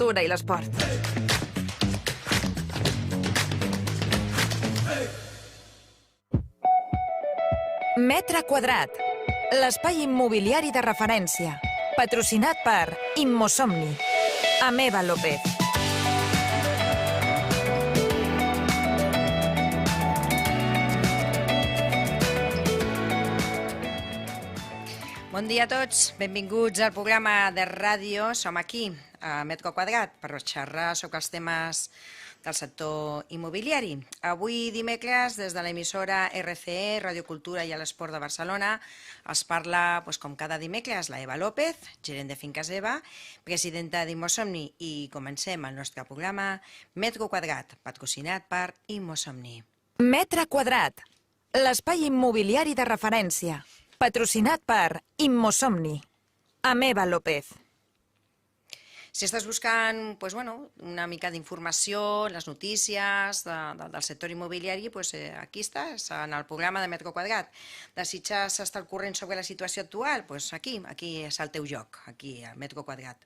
cultura i l'esport. Metre quadrat, l'espai immobiliari de referència, patrocinat per Immosomni. Amb Eva López. Bon dia a tots, benvinguts al programa de ràdio. Som aquí, a Metre Quadrat, per xerrar sobre els temes del sector immobiliari. Avui dimecres, des de l'emissora RCE, Ràdio Cultura i l'Esport de Barcelona, els parla, com cada dimecres, la Eva López, gerent de Finques Eva, presidenta d'Immosomni, i comencem el nostre programa Metre Quadrat, patrocinat per Immosomni. Metre Quadrat, l'espai immobiliari de referència, patrocinat per Immosomni. Amb Eva López. Si estàs buscant una mica d'informació, les notícies del sector immobiliari, aquí estàs, en el programa de Metre Quadrat. Desitges estar al corrent sobre la situació actual? Aquí és el teu lloc, aquí, al Metre Quadrat.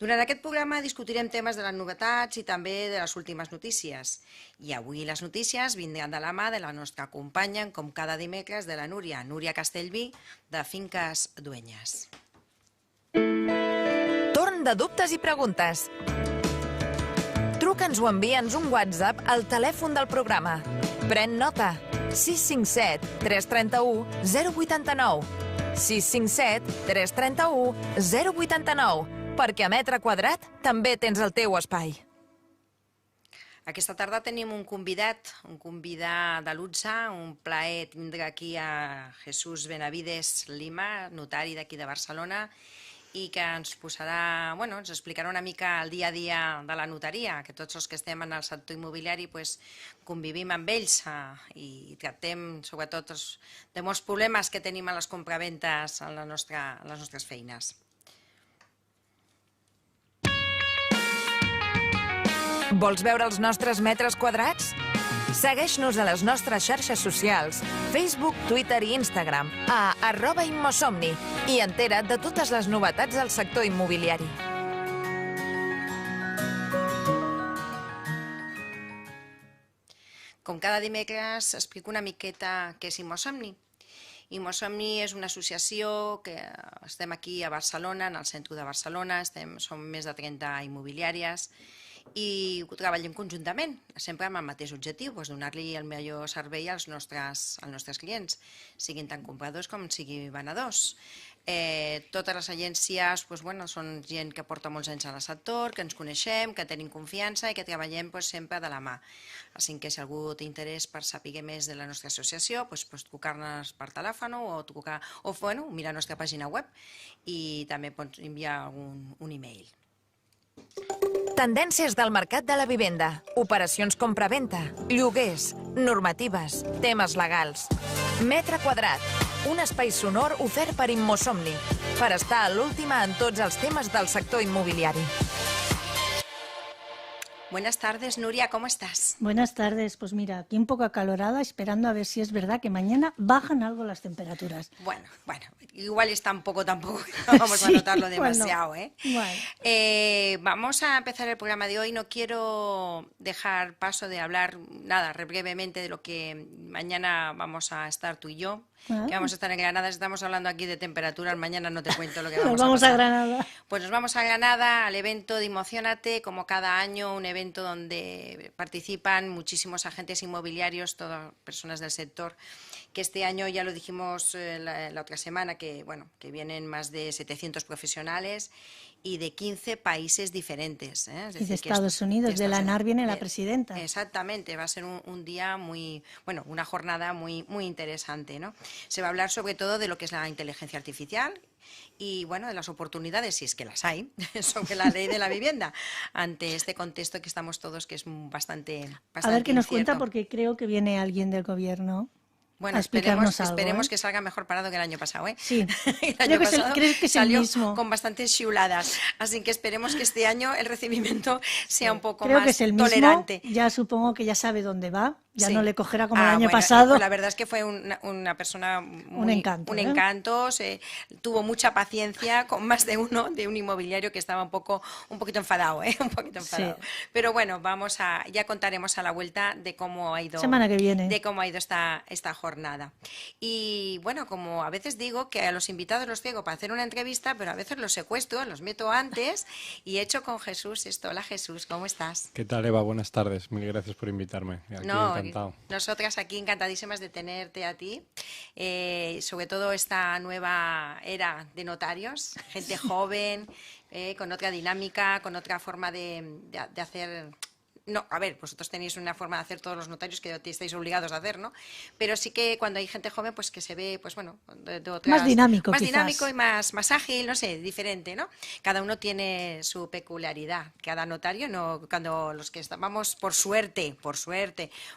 Durant aquest programa discutirem temes de les novetats i també de les últimes notícies. I avui les notícies vindran de la mà de la nostra companya, com cada dimecres, de la Núria Castellví, de Finques Dueñas. Torn de dubtes i preguntes. Truca'ns o envia'ns un WhatsApp al telèfon del programa. Pren nota. 657 331 089. 657 331 089. Perquè a Metre Quadrat també tens el teu espai. Aquesta tarda tenim un convidat de luxe, un plaer tindre aquí a Jesús Benavides Lima, notari d'aquí de Barcelona, i que ens explicarà una mica el dia a dia de la notaria, que tots els que estem en el sector immobiliari convivim amb ells i tractem sobretot de molts problemes que tenim a les compraventes en les nostres feines. Vols veure els nostres metres quadrats? Segueix-nos a les nostres xarxes socials, Facebook, Twitter i Instagram, a @Immosomni, i entera't de totes les novetats del sector immobiliari. Com cada dimecres, explico una miqueta què és Immosomni. Immosomni és una associació que estem aquí a Barcelona, en el centre de Barcelona, som més de 30 immobiliàries, i treballem conjuntament, sempre amb el mateix objectiu, donar-li el millor servei als nostres clients, siguin tant compradors com siguin venedors. Totes les agències són gent que porta molts anys al sector, que ens coneixem, que tenim confiança i que treballem sempre de la mà. Així que si algú té interès per saber més de la nostra associació, pots trucar-nos per telèfon o mirar la nostra pàgina web, i també pots enviar un e-mail. Tendències del mercat de la vivenda, operacions compra-venda, lloguers, normatives, temes legals. Metre Quadrat, un espai sonor ofert per Immosomni, per estar a l'última en tots els temes del sector immobiliari. Buenas tardes, Nuria, ¿cómo estás? Buenas tardes, pues mira, aquí un poco acalorada, esperando a ver si es verdad que mañana bajan algo las temperaturas. Bueno, igual es tampoco, no vamos a notarlo demasiado, ¿eh? Bueno. Vamos a empezar el programa de hoy. No quiero dejar paso de hablar brevemente de lo que mañana vamos a estar tú y yo, que vamos a estar en Granada. Estamos hablando aquí de temperaturas, mañana no te cuento lo que vamos a pasar. Nos vamos a Granada. Pues nos vamos a Granada al evento de Emociónate, como cada año, un evento donde participan muchísimos agentes inmobiliarios, todas personas del sector, que este año, ya lo dijimos la otra semana, que vienen más de 700 profesionales y de 15 países diferentes. Es decir, y de Estados Unidos, de la ANAR viene la presidenta. Exactamente, va a ser un día una jornada muy interesante, ¿no? Se va a hablar sobre todo de lo que es la inteligencia artificial y de las oportunidades, si es que las hay, sobre la ley de la vivienda, ante este contexto que estamos todos, que es bastante A ver qué nos incierto. cuenta, porque creo que viene alguien del gobierno. Bueno, esperemos que salga mejor parado que el año pasado, ¿eh? Sí, creo que es el salió mismo. Con bastantes chiuladas, así que esperemos que este año el recibimiento sea un poco creo más que es el mismo. tolerante. Ya supongo que ya sabe dónde va, Ya Sí. no le cogerá como el año Bueno, pasado. pues la verdad es que fue una persona Un encanto, un ¿eh? encanto, tuvo mucha paciencia con más de uno de un inmobiliario que estaba un poquito enfadado, ¿eh? Un poquito Sí. enfadado. Pero bueno, ya contaremos a la vuelta de cómo ha Semana que viene. ido esta jornada. Y bueno, como a veces digo que a los invitados los traigo para hacer una entrevista, pero a veces los secuestro, los meto antes y he hecho con Jesús esto. Hola Jesús, ¿cómo estás? ¿Qué tal, Eva? Buenas tardes. Mil gracias por invitarme. Aquí encantado. Nosotras aquí encantadísimas de tenerte a ti, sobre todo esta nueva era de notarios, gente joven, con otra dinámica, con otra forma de hacer. No, a ver, vosotros tenéis una forma de hacer todos los notarios que estáis obligados a hacer, ¿no? Pero sí que cuando hay gente joven, pues que se ve, pues bueno, de otras, Más dinámico, más quizás. dinámico y más ágil, no sé, diferente, ¿no? Cada uno tiene su peculiaridad. Cada notario, no, cuando los que vamos por suerte,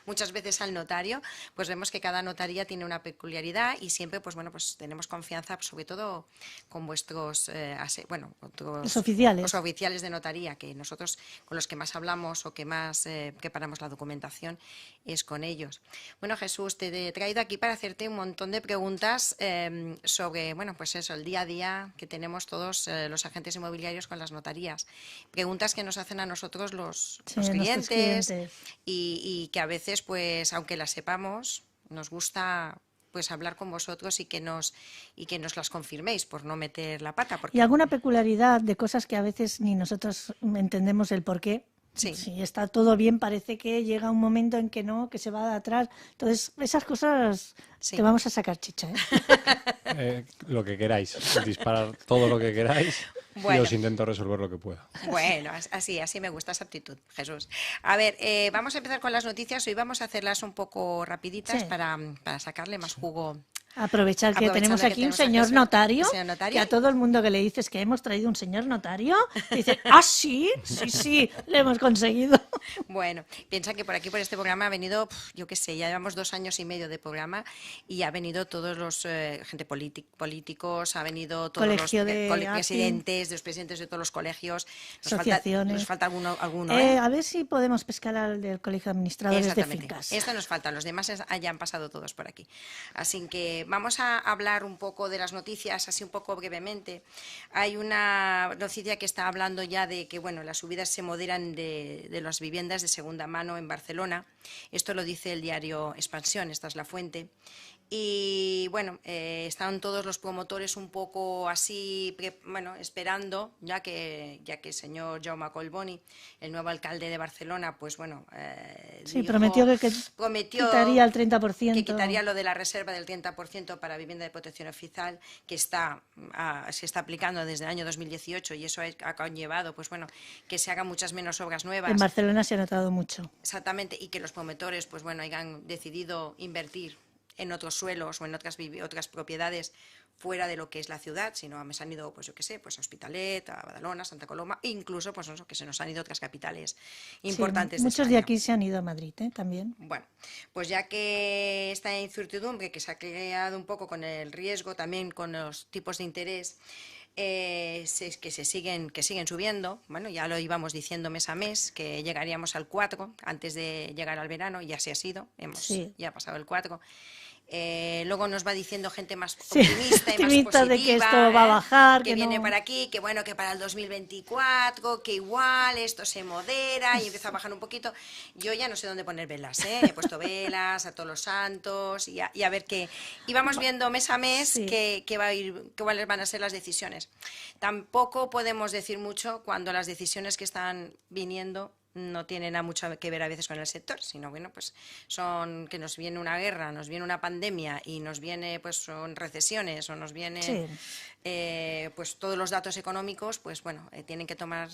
muchas veces al notario, pues vemos que cada notaría tiene una peculiaridad y siempre, pues bueno, pues tenemos confianza, sobre todo con vuestros, Los oficiales. Los oficiales de notaría, que nosotros con los que más hablamos o que más preparamos la documentación es con ellos. Bueno, Jesús, te he traído aquí para hacerte un montón de preguntas sobre, bueno, pues eso, el día a día que tenemos todos los agentes inmobiliarios con las notarías. Preguntas que nos hacen a nosotros los clientes y que a veces, pues, aunque las sepamos, nos gusta pues hablar con vosotros y que nos las confirméis por no meter la pata. Y alguna peculiaridad de cosas que a veces ni nosotros entendemos el porqué. Sí. Si está todo bien, parece que llega un momento en que no, que se va de atrás. Entonces, esas cosas te vamos a sacar chicha, ¿eh? Lo que queráis, disparar todo lo que queráis y os intento resolver lo que pueda. Bueno, así me gusta esa actitud, Jesús. A ver, vamos a empezar con las noticias. Hoy vamos a hacerlas un poco rapiditas para sacarle más jugo. Aprovechar que tenemos aquí un señor notario, que a todo el mundo que le dices que hemos traído un señor notario, dice, ¿ah, sí? Sí, lo hemos conseguido. Bueno, piensa que por aquí, por este programa, ha venido, yo qué sé, ya llevamos 2 años y medio de programa y ha venido todos los gente políticos, ha venido todos los presidentes de todos los colegios. Asociaciones. Nos falta alguno A ver si podemos pescar al del Colegio de Administradores de Fincas. Esto nos falta, los demás ya han pasado todos por aquí. Así que vamos a hablar un poco de las noticias, así un poco brevemente. Hay una noticia que está hablando ya de que, bueno, las subidas se moderan de las viviendas de segunda mano en Barcelona. Esto lo dice el diario Expansión, esta es la fuente. Y bueno, están todos los promotores un poco así, esperando, ya que el señor Jaume Collboni, el nuevo alcalde de Barcelona, pues bueno, prometió que quitaría el 30%. Que quitaría lo de la reserva del 30% para vivienda de protección oficial, que se está aplicando desde el año 2018 y eso ha conllevado, pues bueno, que se hagan muchas menos obras nuevas. En Barcelona se ha notado mucho. Exactamente, y que los promotores, pues bueno, hayan decidido invertir en otros suelos o en otras propiedades fuera de lo que es la ciudad, sino se han ido, pues yo qué sé, pues a Hospitalet, a Badalona, Santa Coloma, incluso pues eso, que se nos han ido otras capitales importantes. Muchos de aquí se han ido a Madrid, también. Bueno, pues ya que esta incertidumbre que se ha creado un poco con el riesgo, también con los tipos de interés, que siguen subiendo, bueno, ya lo íbamos diciendo mes a mes, que llegaríamos al 4 antes de llegar al verano, y así ha sido, ya ha pasado el 4. Luego nos va diciendo gente más optimista y más positiva, de que esto va a bajar, que viene para aquí, que bueno, que para el 2024, que igual esto se modera y empieza a bajar un poquito. Yo ya no sé dónde poner velas, he puesto velas a todos los santos y a ver qué. Y vamos viendo mes a mes cuáles van a ser las decisiones. Tampoco podemos decir mucho cuando las decisiones que están viniendo no tienen mucho que ver a veces con el sector, sino bueno, pues son que nos viene una guerra, nos viene una pandemia y nos viene pues son recesiones o nos vienen pues todos los datos económicos, pues bueno, tienen que tomar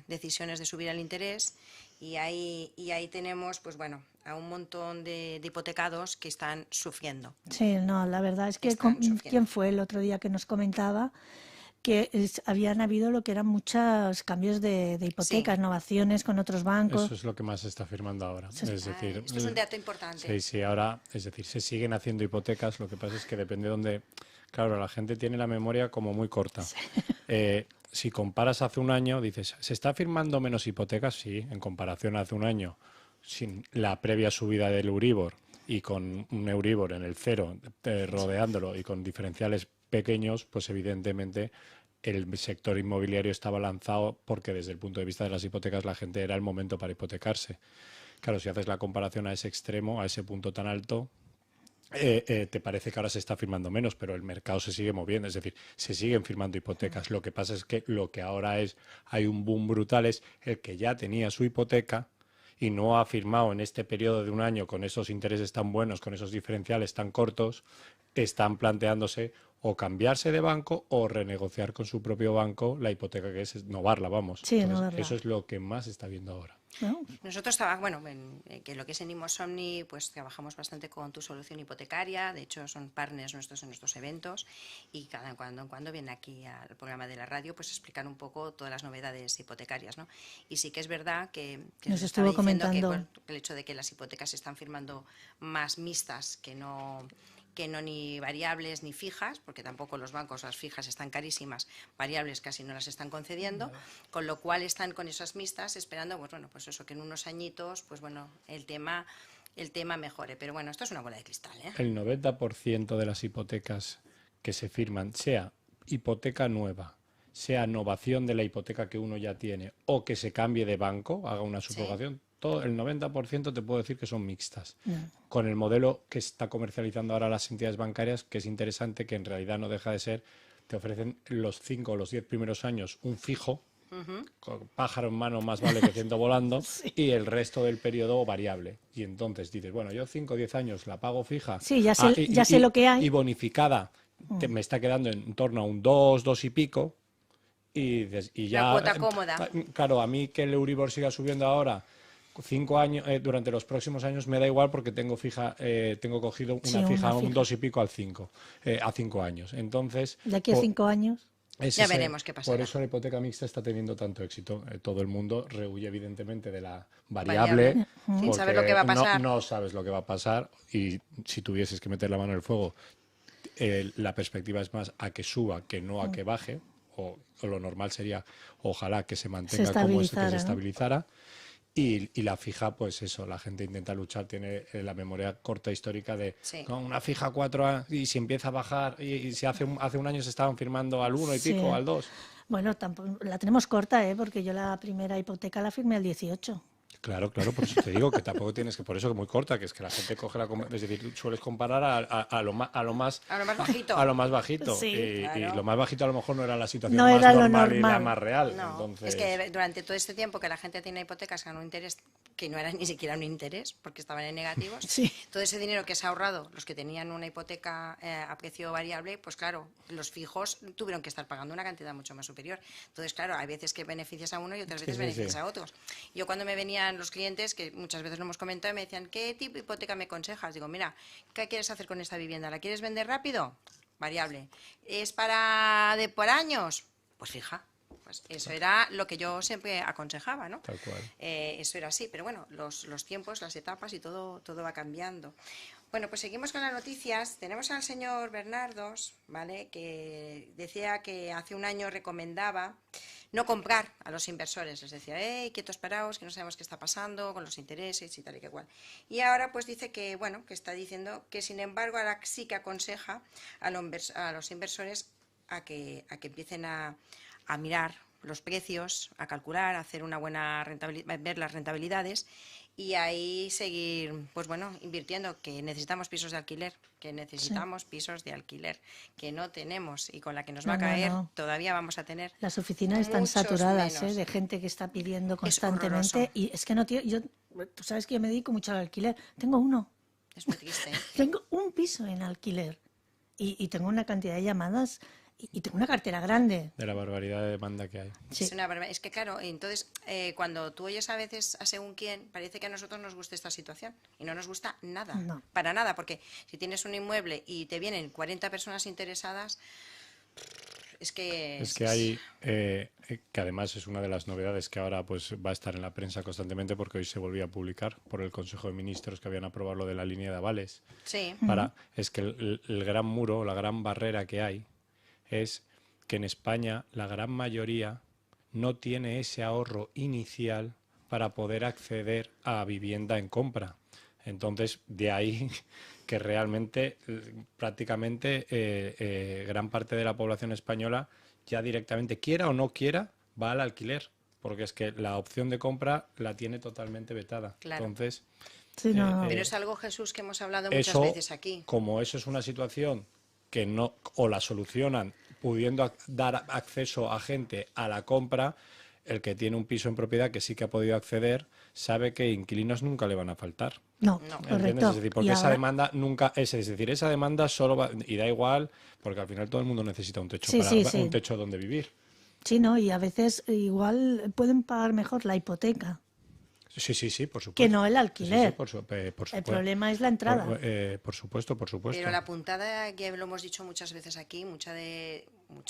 decisiones de subir el interés y ahí tenemos pues bueno a un montón de hipotecados que están sufriendo. Sí, no, la verdad es que ¿quién fue el otro día que nos comentaba que habían habido lo que eran muchos cambios de hipotecas, innovaciones con otros bancos? Eso es lo que más se está firmando ahora. Esto es un dato importante. Sí, ahora, es decir, se siguen haciendo hipotecas, lo que pasa es que depende de dónde. Claro, la gente tiene la memoria como muy corta. Sí. Si comparas hace un año, dices, ¿se está firmando menos hipotecas? Sí, en comparación a hace un año. sin la previa subida del Euribor y con un Euribor en el cero rodeándolo y con diferenciales pequeños, pues evidentemente el sector inmobiliario estaba lanzado porque desde el punto de vista de las hipotecas la gente era el momento para hipotecarse. Claro, si haces la comparación a ese extremo, a ese punto tan alto, te parece que ahora se está firmando menos, pero el mercado se sigue moviendo, es decir, se siguen firmando hipotecas. Lo que pasa es que lo que ahora hay un boom brutal, es el que ya tenía su hipoteca y no ha firmado en este periodo de un año con esos intereses tan buenos, con esos diferenciales tan cortos, están planteándose o cambiarse de banco o renegociar con su propio banco la hipoteca, que es novarla, vamos. Sí, Entonces, novarla. eso es lo que más se está viendo ahora. ¿No? Nosotros que lo que es en Imosomni, pues trabajamos bastante con Tu Solución Hipotecaria. De hecho, son partners nuestros en nuestros eventos y cada cuando en cuando vienen aquí al programa de la radio, pues explicar un poco todas las novedades hipotecarias, ¿no? Y sí que es verdad que nos estuvo comentando que el hecho de que las hipotecas se están firmando más mixtas que no ni variables ni fijas, porque tampoco los bancos, las fijas están carísimas, variables casi no las están concediendo, con lo cual están con esas mixtas esperando, pues bueno, pues eso, que en unos añitos, pues bueno, el tema mejore. Pero bueno, esto es una bola de cristal, ¿eh? El 90% de las hipotecas que se firman, sea hipoteca nueva, sea novación de la hipoteca que uno ya tiene o que se cambie de banco, haga una subrogación, todo el 90% te puedo decir que son mixtas. Con el modelo que está comercializando ahora las entidades bancarias, que es interesante, que en realidad no deja de ser, te ofrecen los 5 o los 10 primeros años un fijo, con pájaro en mano más vale que ciento volando, y el resto del periodo variable. Y entonces dices, bueno, yo 5 o 10 años la pago fija. Sí, ya sé lo que hay. Y bonificada me está quedando en torno a un 2, 2 y pico. Y ya, la cuota cómoda. Claro, a mí que el Euribor siga subiendo ahora 5 años, durante los próximos años me da igual porque tengo cogido una fija a un 2 y pico a 5 años. Entonces, de aquí a 5 años ya veremos qué pasa. Por eso la hipoteca mixta está teniendo tanto éxito. Todo el mundo rehuye evidentemente de la variable. Sin saber lo que va a pasar. No sabes lo que va a pasar, y si tuvieses que meter la mano en el fuego, la perspectiva es más a que suba que no a que baje, o lo normal sería ojalá que se mantenga como es, que se estabilizara. Y la fija, pues eso, la gente intenta luchar, tiene la memoria corta histórica de ¿no? Una fija 4 y si empieza a bajar, y si hace un año se estaban firmando al 1 y pico, al 2. Bueno, tampoco, la tenemos corta, porque yo la primera hipoteca la firmé al 18. Claro, por eso te digo que tampoco tienes que, por eso que muy corta, que es que la gente coge es decir, tú sueles comparar a lo más bajito. A lo más bajito. Sí, y lo más bajito a lo mejor no era la situación no más era normal lo y la más real. No, Entonces... es que durante todo este tiempo que la gente tiene hipotecas a un interés que no era ni siquiera un interés, porque estaban en negativos, todo ese dinero que se ha ahorrado, los que tenían una hipoteca a precio variable, pues claro, los fijos tuvieron que estar pagando una cantidad mucho más superior. Entonces, claro, hay veces que beneficias a uno y otras veces beneficias a otros. Yo cuando me venían los clientes, que muchas veces lo hemos comentado, me decían, ¿qué tipo de hipoteca me aconsejas? Digo, mira, ¿qué quieres hacer con esta vivienda? ¿La quieres vender rápido? Variable. ¿Es por años? Pues fija. Pues eso era lo que yo siempre aconsejaba, ¿no? Tal cual. Eso era así, pero bueno, los tiempos, las etapas y todo va cambiando. Bueno, pues seguimos con las noticias. Tenemos al señor Bernardos, ¿vale? Que decía que hace un año recomendaba no comprar a los inversores. Les decía, quietos paraos, que no sabemos qué está pasando con los intereses y tal y que cual. Y ahora pues dice que, bueno, que está diciendo que sin embargo ahora sí que aconseja a los inversores a que empiecen a mirar los precios, a calcular, a hacer una buena rentabilidad, ver las rentabilidades y ahí seguir, pues bueno, invirtiendo, que necesitamos pisos de alquiler, pisos de alquiler, que no tenemos y con la que nos va a caer todavía vamos a tener. Las oficinas están saturadas de gente que está pidiendo constantemente y es que no tiene, tú sabes que yo me dedico mucho al alquiler, tengo uno. Es muy triste. Tengo un piso en alquiler y tengo una cantidad de llamadas. Y tengo una cartera grande. De la barbaridad de demanda que hay. Sí. Es que claro, entonces cuando tú oyes a veces a según quién, parece que a nosotros nos gusta esta situación. Y no nos gusta nada, para nada, porque si tienes un inmueble y te vienen 40 personas interesadas, es que hay, que además es una de las novedades que ahora pues va a estar en la prensa constantemente, porque hoy se volvió a publicar por el Consejo de Ministros que habían aprobado lo de la línea de avales. Sí. Es que el gran muro, la gran barrera que hay, es que en España la gran mayoría no tiene ese ahorro inicial para poder acceder a vivienda en compra. Entonces, de ahí que realmente prácticamente gran parte de la población española ya directamente, quiera o no quiera, va al alquiler, porque es que la opción de compra la tiene totalmente vetada. Claro. Entonces, Sí, no. Pero es algo, Jesús, que hemos hablado muchas eso, veces aquí. como eso es una situación que no o la solucionan pudiendo dar acceso a gente a la compra, el que tiene un piso en propiedad que sí que ha podido acceder sabe que inquilinos nunca le van a faltar. No, ¿Entiendes? correcto. Es decir, porque esa demanda nunca es decir, esa demanda solo va, y da igual, porque al final todo el mundo necesita un techo un techo donde vivir. Sí, no, y a veces igual pueden pagar mejor la hipoteca. Sí, por supuesto. Que no el alquiler. Sí, por supuesto. El problema es la entrada. Por supuesto. Pero la puntada, que lo hemos dicho muchas veces aquí,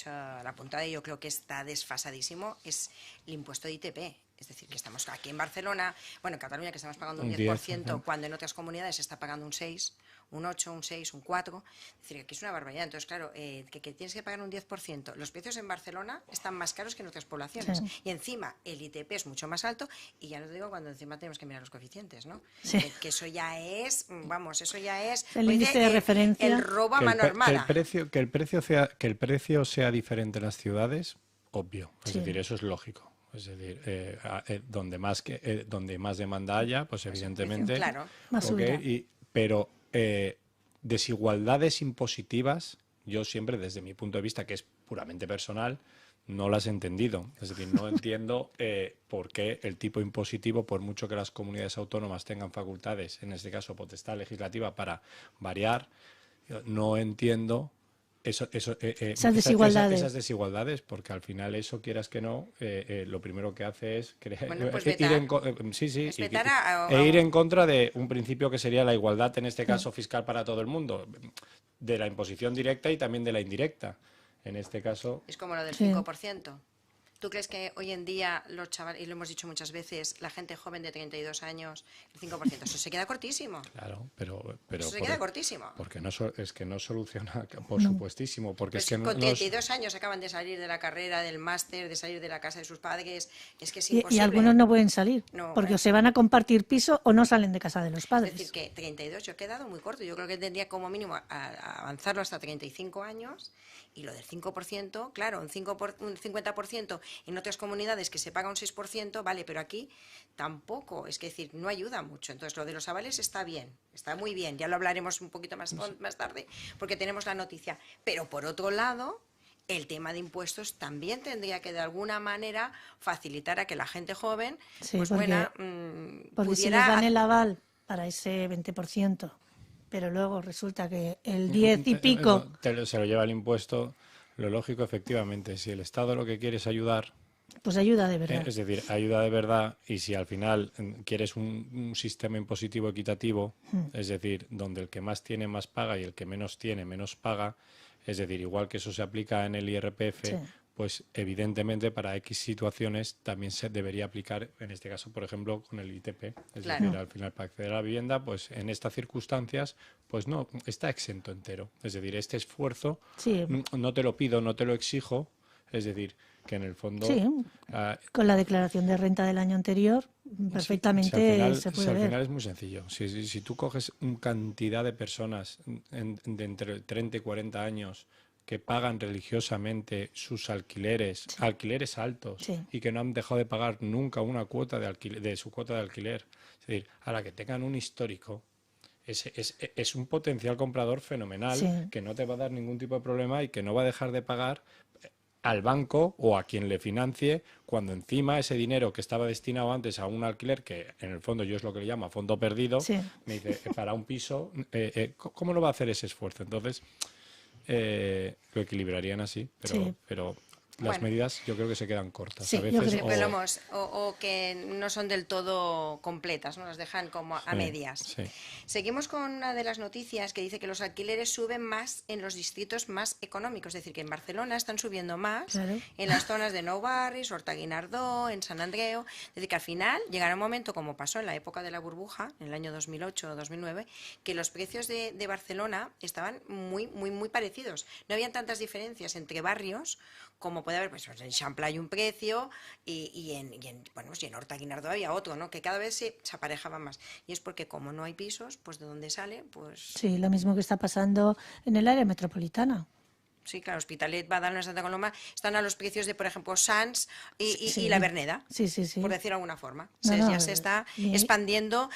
la puntada, yo creo que está desfasadísimo, es el impuesto de ITP. Es decir, que estamos aquí en Barcelona, bueno, en Cataluña, que estamos pagando un 10%, cuando en otras comunidades se está pagando un 6%, un 8%, un 6%, un 4%. Es decir, aquí es una barbaridad. Entonces, claro, que tienes que pagar un 10%. Los precios en Barcelona están más caros que en otras poblaciones. Sí. Y encima el ITP es mucho más alto. Y ya no te digo cuando encima tenemos que mirar los coeficientes, ¿no? Sí. Que eso ya es, vamos, eso ya es... El índice de referencia. El robo a mano armada. Que el precio sea diferente en las ciudades, obvio. Es decir, eso es lógico. Es decir, donde más demanda haya, pues evidentemente... Claro. Pero desigualdades impositivas, yo siempre desde mi punto de vista, que es puramente personal, no las he entendido. Es decir, no entiendo por qué el tipo impositivo, por mucho que las comunidades autónomas tengan facultades, en este caso potestad legislativa, para variar, no entiendo esas desigualdades, porque al final eso, quieras que no, lo primero que hace es ir en contra de un principio que sería la igualdad, en este caso fiscal para todo el mundo, de la imposición directa y también de la indirecta. En este caso... Es como lo del 5%. ¿Tú crees que hoy en día los chavales, y lo hemos dicho muchas veces, la gente joven de 32 años, el 5%, eso se queda cortísimo? Claro, pero eso se queda cortísimo. Porque es que no soluciona, por supuestísimo. Porque pues es que con 32 años acaban de salir de la carrera, del máster, de salir de la casa de sus padres, es que es imposible. Y algunos no pueden salir, porque o se van a compartir piso o no salen de casa de los padres. Es decir, que 32 yo he quedado muy corto. Yo creo que tendría como mínimo avanzarlo hasta 35 años. Y lo del 5%, claro, un 50% en otras comunidades que se paga un 6%, vale, pero aquí tampoco, es decir, no ayuda mucho. Entonces, lo de los avales está bien, está muy bien, ya lo hablaremos un poquito más tarde, porque tenemos la noticia. Pero, por otro lado, el tema de impuestos también tendría que, de alguna manera, facilitar a que la gente joven, porque pudiera... si les dan el aval para ese 20%... pero luego resulta que el 10 y pico... se lo lleva el impuesto, lo lógico, efectivamente. Si el Estado lo que quiere es ayudar... Pues ayuda de verdad. Es decir, ayuda de verdad, y si al final quieres un sistema impositivo equitativo, es decir, donde el que más tiene más paga y el que menos tiene menos paga, es decir, igual que eso se aplica en el IRPF... Sí. Pues evidentemente para X situaciones también se debería aplicar, en este caso, por ejemplo, con el ITP. Es decir, al final, para acceder a la vivienda, pues en estas circunstancias, pues no, está exento entero. Es decir, este esfuerzo no te lo pido, no te lo exijo, es decir, que en el fondo... Sí, con la declaración de renta del año anterior, perfectamente se puede ver. Al final es muy sencillo. Si tú coges una cantidad de personas de entre 30 y 40 años... que pagan religiosamente sus alquileres altos, y que no han dejado de pagar nunca una cuota de su cuota de alquiler. Es decir, a la que tengan un histórico, es un potencial comprador fenomenal, que no te va a dar ningún tipo de problema y que no va a dejar de pagar al banco o a quien le financie, cuando encima ese dinero que estaba destinado antes a un alquiler, que en el fondo yo es lo que le llamo a fondo perdido, me dice, para un piso, ¿cómo no va a hacer ese esfuerzo? Entonces... lo equilibrarían así, pero las medidas yo creo que se quedan cortas. A veces, o que no son del todo completas, ¿no? Las dejan como a medias. Seguimos con una de las noticias que dice que los alquileres suben más en los distritos más económicos, es decir, que en Barcelona están subiendo más en las zonas de Nou Barris, Horta Guinardó, en Sant Andreu. Es decir, que al final llegará un momento, como pasó en la época de la burbuja, en el año 2008 o 2009, que los precios de Barcelona estaban muy, muy, muy parecidos. No habían tantas diferencias entre barrios como, puede haber, pues en Champla hay un precio y en Horta Guinardó había otro, ¿no? Que cada vez se aparejaba más. Y es porque como no hay pisos, pues de dónde sale, pues... Sí, lo mismo que está pasando en el área metropolitana. Sí, claro, Hospitalet, Badalona, Santa Coloma están a los precios de, por ejemplo, Sants y La Verneda, por decirlo de alguna forma. Ya se está expandiendo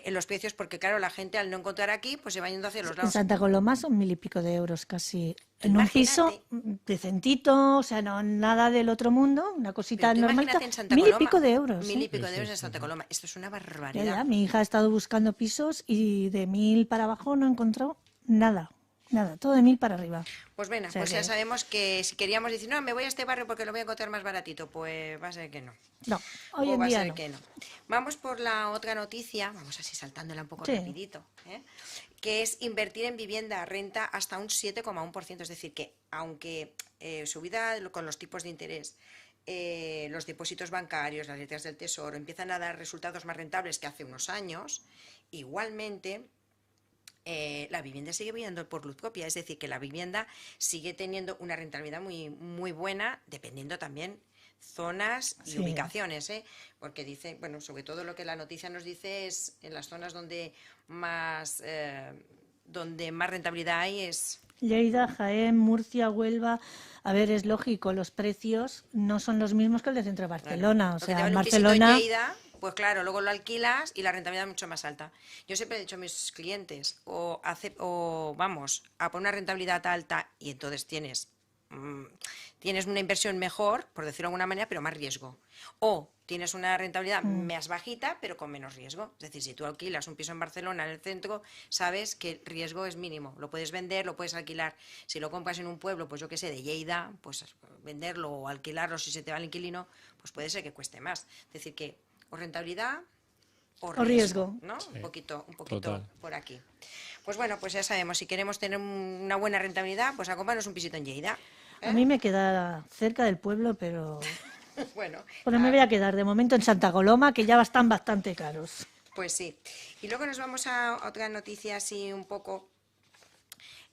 los precios porque, claro, la gente al no encontrar aquí, pues se va yendo hacia los lados. En Santa Coloma son 1.000 y pico de euros casi. En un piso decentito, o sea, no nada del otro mundo, una cosita normal. 1.000 y pico de euros. 1.000 y pico de euros en Santa Coloma. Esto es una barbaridad. Ya, mi hija ha estado buscando pisos y de 1.000 para abajo no encontró nada. Nada, todo de 1.000 para arriba. Pues bueno, pues ya sabemos que si queríamos decir, no, me voy a este barrio porque lo voy a encontrar más baratito, pues va a ser que no. No, hoy en día no. Que no. Vamos por la otra noticia, vamos así saltándola un poco rapidito, que es invertir en vivienda a renta hasta un 7,1%. Es decir, que aunque subida con los tipos de interés, los depósitos bancarios, las letras del tesoro, empiezan a dar resultados más rentables que hace unos años, igualmente... la vivienda sigue viviendo por luz propia, es decir, que la vivienda sigue teniendo una rentabilidad muy, muy buena, dependiendo también zonas y ubicaciones, porque dice, bueno, sobre todo lo que la noticia nos dice es en las zonas donde más rentabilidad hay es... Lleida, Jaén, Murcia, Huelva. A ver, es lógico, los precios no son los mismos que el de centro de Barcelona. Claro. O sea, en Barcelona... Pues claro, luego lo alquilas y la rentabilidad es mucho más alta. Yo siempre he dicho a mis clientes, o vamos a poner una rentabilidad alta y entonces tienes una inversión mejor, por decirlo de alguna manera, pero más riesgo. O tienes una rentabilidad más bajita, pero con menos riesgo. Es decir, si tú alquilas un piso en Barcelona, en el centro, sabes que el riesgo es mínimo. Lo puedes vender, lo puedes alquilar. Si lo compras en un pueblo, pues yo qué sé, de Lleida, pues venderlo o alquilarlo, si se te va el inquilino, pues puede ser que cueste más. Es decir, que o rentabilidad o riesgo, ¿no? Sí. Un poquito total. Por aquí. Pues bueno, pues ya sabemos, si queremos tener una buena rentabilidad, pues a comprarnos un pisito en Lleida. A mí me queda cerca del pueblo, pero... bueno. Pues me voy a quedar de momento en Santa Coloma, que ya están bastante caros. Pues sí. Y luego nos vamos a otra noticia así un poco...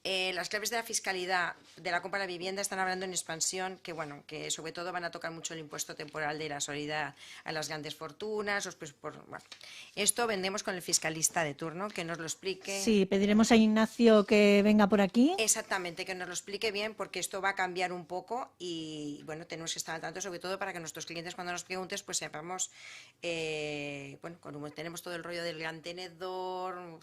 las claves de la fiscalidad de la compra de la vivienda están hablando en expansión, que bueno, que sobre todo van a tocar mucho el impuesto temporal de la solidaridad a las grandes fortunas. Esto vendemos con el fiscalista de turno, que nos lo explique. Sí, pediremos a Ignacio que venga por aquí. Exactamente, que nos lo explique bien, porque esto va a cambiar un poco y bueno, tenemos que estar al tanto, sobre todo para que nuestros clientes cuando nos preguntes, pues sepamos, cuando tenemos todo el rollo del gran tenedor,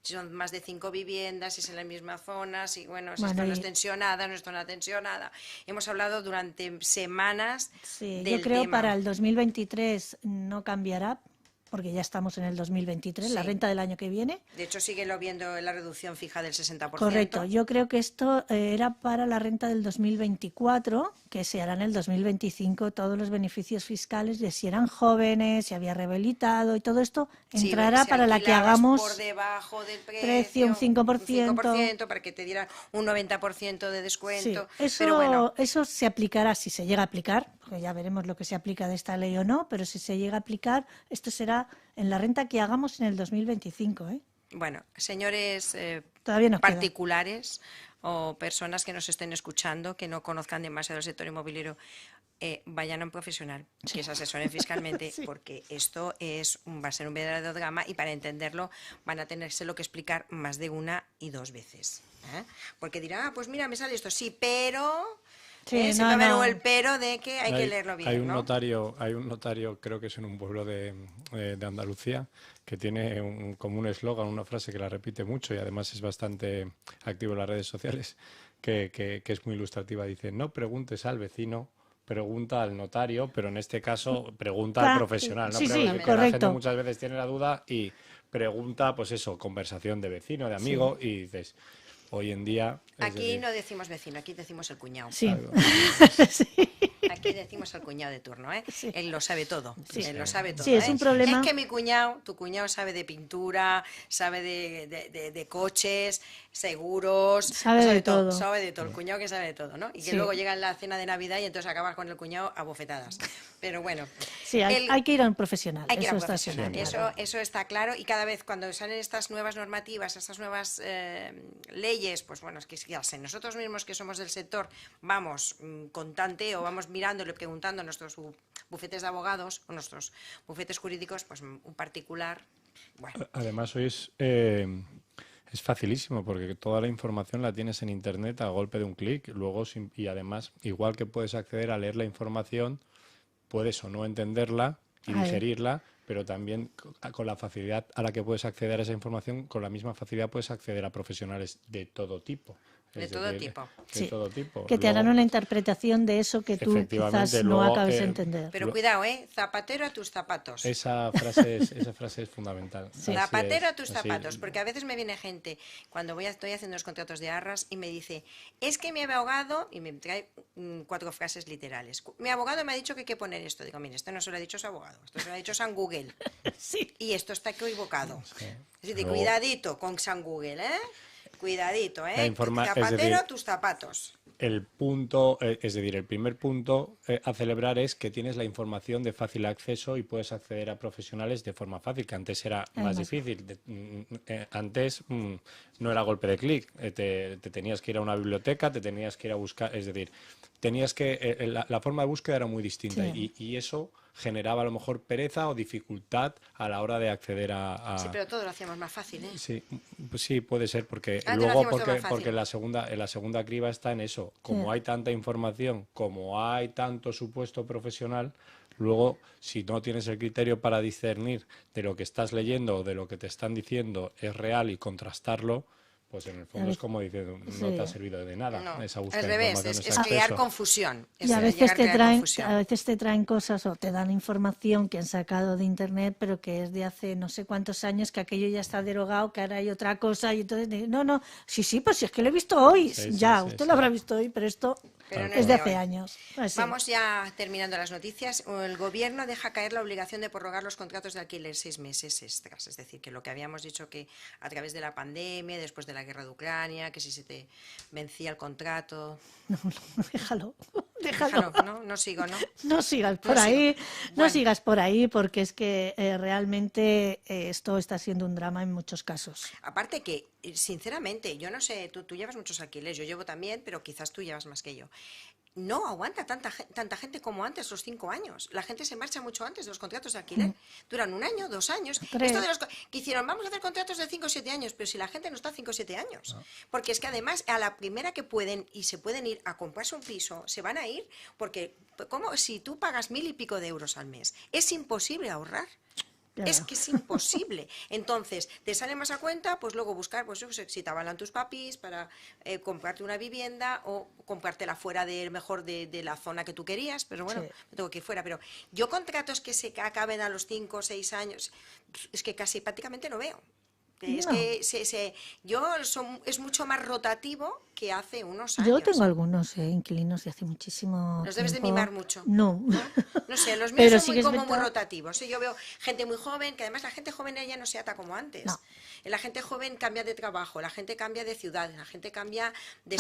si son más de 5 viviendas, si es en la misma zona, si esto no es tensionada, no es zona tensionada. Hemos hablado durante semanas del yo creo tema. Para el 2023 no cambiará, porque ya estamos en el 2023, la renta del año que viene. De hecho, síguelo viendo la reducción fija del 60%. Correcto. Yo creo que esto era para la renta del 2024, que se hará en el 2025 todos los beneficios fiscales de si eran jóvenes, si había rehabilitado y todo esto entrará para la que hagamos por debajo del precio, un 5%. Para que te diera un 90% de descuento. Sí, eso se aplicará si se llega a aplicar, porque ya veremos lo que se aplica de esta ley o no, pero si se llega a aplicar, esto será en la renta que hagamos en el 2025, ¿eh? Bueno, señores particulares o personas que nos estén escuchando, que no conozcan demasiado el sector inmobiliario, vayan a un profesional que se asesoren fiscalmente, porque esto va a ser un verdadero drama y para entenderlo van a tenérselo que explicar más de una y dos veces. Porque dirán, pues mira, me sale esto, sí, pero... el pero de que hay que leerlo bien. Hay un notario, creo que es en un pueblo de Andalucía, que tiene como un eslogan, una frase que la repite mucho y además es bastante activo en las redes sociales, que es muy ilustrativa. Dice, no preguntes al vecino, pregunta al notario, pero en este caso pregunta al profesional. ¿No? Correcto. La gente muchas veces tiene la duda y pregunta, pues eso, conversación de vecino, de amigo, y dices... Hoy en día... Aquí no decimos vecino, aquí decimos el cuñado. Sí. Aquí decimos al cuñado de turno, ¿eh? Sí. Él lo sabe todo. Sí. Él lo sabe todo. Sí, es un problema. Es que tu cuñado sabe de pintura, sabe de coches, seguros... Sabe de todo. Sabe de todo, el cuñado que sabe de todo, ¿no? Y que luego llega la cena de Navidad y entonces acabas con el cuñado a bofetadas. Pero bueno. Sí, hay que ir a un profesional. Hay que ir a un Eso está profesional, claro. eso está claro, y cada vez cuando salen estas nuevas normativas, estas nuevas leyes, pues bueno, es que ya sé, nosotros mismos que somos del sector vamos con tanteo, vamos mirándole, preguntando a nuestros bufetes de abogados o nuestros bufetes jurídicos, pues un particular, bueno. Además, hoy es facilísimo porque toda la información la tienes en Internet a golpe de un clic. Luego, y además, igual que puedes acceder a leer la información, puedes o no entenderla y digerirla, pero también con la facilidad a la que puedes acceder a esa información, con la misma facilidad puedes acceder a profesionales de todo tipo. De todo tipo. De todo tipo. Que te harán una interpretación de eso que tú quizás no acabes de entender. Pero cuidado, zapatero a tus zapatos. Esa frase es fundamental. Sí. Zapatero a tus zapatos, porque a veces me viene gente cuando estoy haciendo los contratos de arras y me dice, es que mi abogado, y me trae 4 frases literales. Mi abogado me ha dicho que hay que poner esto. Digo, mire, esto no se lo ha dicho su abogado, esto se lo ha dicho San Google. Sí. Y esto está equivocado. Sí. Es decir, cuidadito con San Google, Cuidadito, Zapatero a tus zapatos. El primer punto a celebrar es que tienes la información de fácil acceso y puedes acceder a profesionales de forma fácil, que antes era más difícil. Antes no era golpe de clic, te tenías que ir a una biblioteca, te tenías que ir a buscar, es decir, tenías que la forma de búsqueda era muy distinta y eso generaba a lo mejor pereza o dificultad a la hora de acceder a... Sí, pero todo lo hacíamos más fácil, Sí, pues sí, puede ser, porque Antes luego lo porque la segunda criba está en eso. Como hay tanta información, como hay tanto supuesto profesional, luego si no tienes el criterio para discernir de lo que estás leyendo o de lo que te están diciendo es real y contrastarlo, pues en el fondo es como diciendo, no te ha servido de nada No, esa búsqueda al de revés, información, es crear confusión. Y a veces te traen cosas o te dan información que han sacado de Internet, pero que es de hace no sé cuántos años, que aquello ya está derogado, que ahora hay otra cosa, y entonces, no, sí, pues si es que lo he visto hoy, usted lo habrá visto hoy, pero esto es de hace años. Así. Vamos ya terminando las noticias. El Gobierno deja caer la obligación de prorrogar los contratos de alquiler 6 meses extras, es decir, que lo que habíamos dicho que a través de la pandemia, después de la guerra de Ucrania, que si se te vencía el contrato... No, déjalo. No sigo, ¿no? No sigas por ahí, no sigas por ahí, porque es que realmente esto está siendo un drama en muchos casos. Aparte que, sinceramente, yo no sé, tú llevas muchos alquileres, yo llevo también, pero quizás tú llevas más que yo. No aguanta tanta gente como antes, los 5 años. La gente se marcha mucho antes de los contratos de alquiler. Duran 1 año, 2 años. Esto de los que hicieron, vamos a hacer contratos de 5 o 7 años, pero si la gente no está 5 o 7 años. No. Porque es que además, a la primera que pueden y se pueden ir a comprarse un piso, se van a ir, porque como si tú pagas 1.000 y pico de euros al mes, es imposible ahorrar. Claro. Es que es imposible. Entonces, te sale más a cuenta, pues luego buscar, pues yo sé, si te avalan tus papis para comprarte una vivienda o comprártela fuera mejor de la zona que tú querías, pero bueno, me tengo que ir fuera. Pero yo contratos que se acaben a los 5 o 6 años, es que casi prácticamente no veo. Es que es mucho más rotativo que hace unos años. Yo tengo algunos inquilinos de hace muchísimo ¿Los debes de mimar mucho? No. No sé, los míos son muy rotativos. Yo veo gente muy joven, que además la gente joven ya no se ata como antes. No. La gente joven cambia de trabajo, la gente cambia de ciudad, la gente cambia de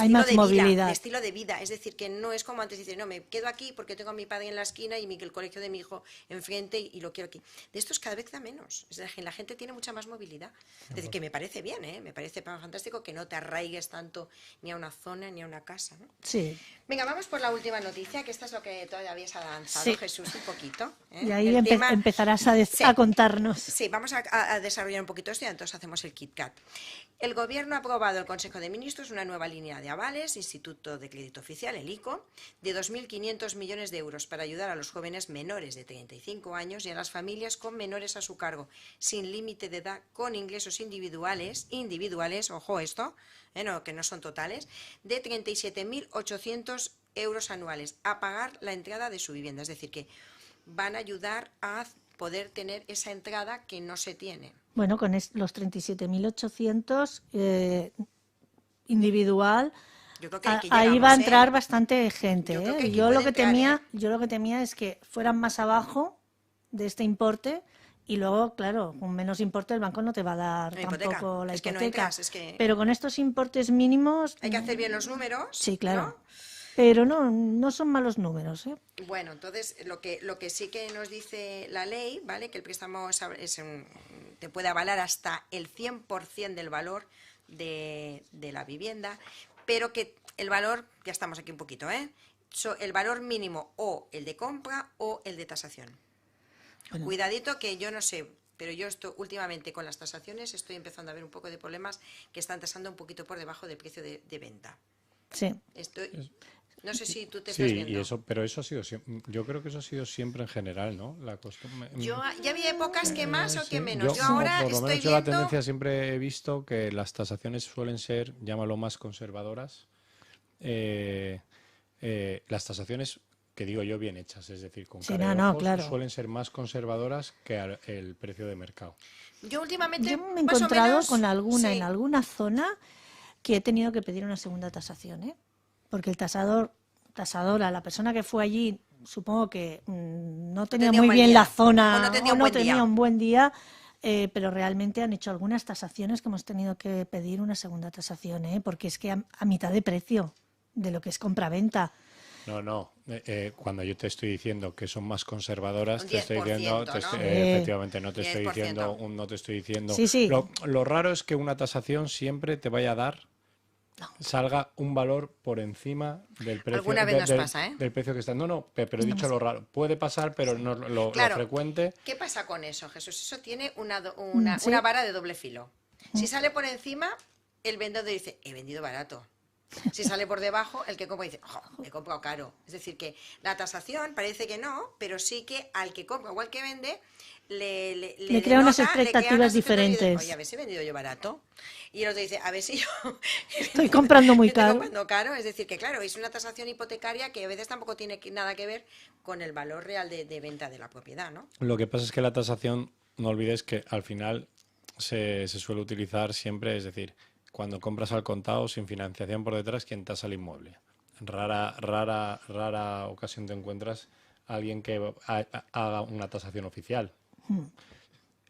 estilo de vida. Es decir, que no es como antes, dice, no, me quedo aquí porque tengo a mi padre en la esquina y el colegio de mi hijo enfrente y lo quiero aquí. De estos cada vez da menos. Es decir, la gente tiene mucha más movilidad. Es decir, que me parece bien, me parece fantástico que no te arraigues tanto ni a una zona ni a una casa, ¿no? Sí. Venga, vamos por la última noticia, que esta es lo que todavía habías avanzado, Jesús, un poquito. Y ahí empezarás a contarnos. Sí, vamos a desarrollar un poquito esto y entonces hacemos el KitKat. El Gobierno ha aprobado el Consejo de Ministros una nueva línea de avales, Instituto de Crédito Oficial, el ICO, de 2.500 millones de euros para ayudar a los jóvenes menores de 35 años y a las familias con menores a su cargo, sin límite de edad, con ingresos individuales, ojo esto, que no son totales, de 37.800 euros anuales a pagar la entrada de su vivienda. Es decir, que van a ayudar a poder tener esa entrada que no se tiene. Bueno, con los 37.800 individual, yo creo que ahí va a entrar bastante gente. Yo lo que temía es que fueran más abajo de este importe. Y luego, claro, con menos importe el banco no te va a dar tampoco la hipoteca. Que no entras, Pero con estos importes mínimos... Hay que hacer bien los números. Sí, claro. ¿no? pero no son malos números, ¿eh? Bueno, entonces lo que sí que nos dice la ley, ¿vale? Que el préstamo te puede avalar hasta el 100% del valor de la vivienda, pero que el valor, ya estamos aquí un poquito, ¿eh? El valor mínimo o el de compra o el de tasación. Bueno. Cuidadito que yo no sé, pero yo últimamente con las tasaciones estoy empezando a ver un poco de problemas que están tasando un poquito por debajo del precio de venta. Sí. No sé si tú te estás viendo. Sí, pero eso ha sido siempre, yo creo que eso ha sido siempre en general, ¿no? La costumbre. Ya había épocas que más o que menos. Yo Por ahora lo estoy menos yo la viendo... tendencia siempre he visto que las tasaciones suelen ser, llámalo más conservadoras. Las tasaciones, que digo yo, bien hechas, es decir, con Sí, cara de no, ojos, claro. suelen ser más conservadoras que el precio de mercado. Yo últimamente Yo me he más o encontrado menos, con alguna sí. en alguna zona que he tenido que pedir una segunda tasación, ¿eh? Porque el tasadora, la persona que fue allí, supongo que no tenía tenía un muy buen bien día, la zona o no tenía un buen día. pero realmente han hecho algunas tasaciones que hemos tenido que pedir una segunda tasación, ¿eh? Porque es que a mitad de precio de lo que es compraventa. No. Cuando yo te estoy diciendo que son más conservadoras, Un te estoy diciendo, 10%, ¿no? efectivamente, no te 10%. estoy diciendo. Sí, sí. Lo raro es que una tasación siempre te vaya a dar, salga un valor por encima del precio. Alguna vez nos pasa, ¿eh? Del precio que está. No, pero he dicho lo raro. Puede pasar, pero no lo Claro. frecuente. ¿Qué pasa con eso, Jesús? Eso tiene Sí. una vara de doble filo. Si sale por encima, el vendedor dice, he vendido barato. Si sale por debajo, el que compra dice, he comprado caro. Es decir, que la tasación parece que no, pero sí que al que compra o al que vende Le crea unas expectativas diferentes. Oye, a ver si he vendido yo barato. Y el otro dice, a ver si yo Estoy comprando muy estoy caro. comprando caro. Es decir, que claro, es una tasación hipotecaria que a veces tampoco tiene nada que ver con el valor real de venta de la propiedad, ¿no? Lo que pasa es que la tasación, no olvides que al final se suele utilizar siempre, es decir, cuando compras al contado sin financiación por detrás, quien tasa el inmueble. Rara ocasión te encuentras a alguien que haga una tasación oficial.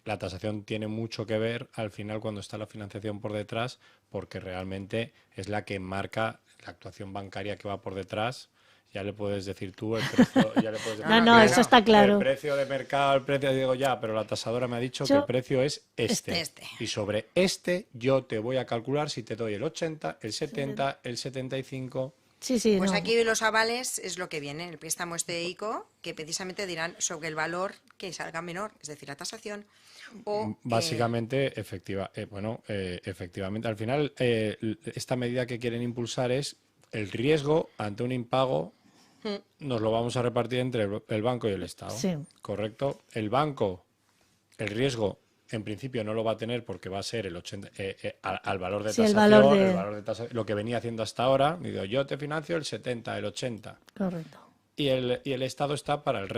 La tasación tiene mucho que ver al final cuando está la financiación por detrás, porque realmente es la que marca la actuación bancaria que va por detrás. Ya le puedes decir tú el precio, ya le puedes decir, No, eso está claro. el precio de mercado, el precio, digo ya, pero la tasadora me ha dicho que el precio es este. Y sobre este yo te voy a calcular si te doy el 80, el 70, el 75. Sí, Pues no. aquí los avales es lo que viene, el préstamo ICO, que precisamente dirán sobre el valor que salga menor, es decir, la tasación. O, básicamente, efectivamente, al final esta medida que quieren impulsar es el riesgo ante un impago. Nos lo vamos a repartir entre el banco y el Estado. Sí. ¿Correcto? El banco, el riesgo, en principio no lo va a tener porque va a ser el 80 al valor de tasación, el valor de tasación, lo que venía haciendo hasta ahora. Digo, yo te financio el 70, el 80. Correcto. Y el Estado está para el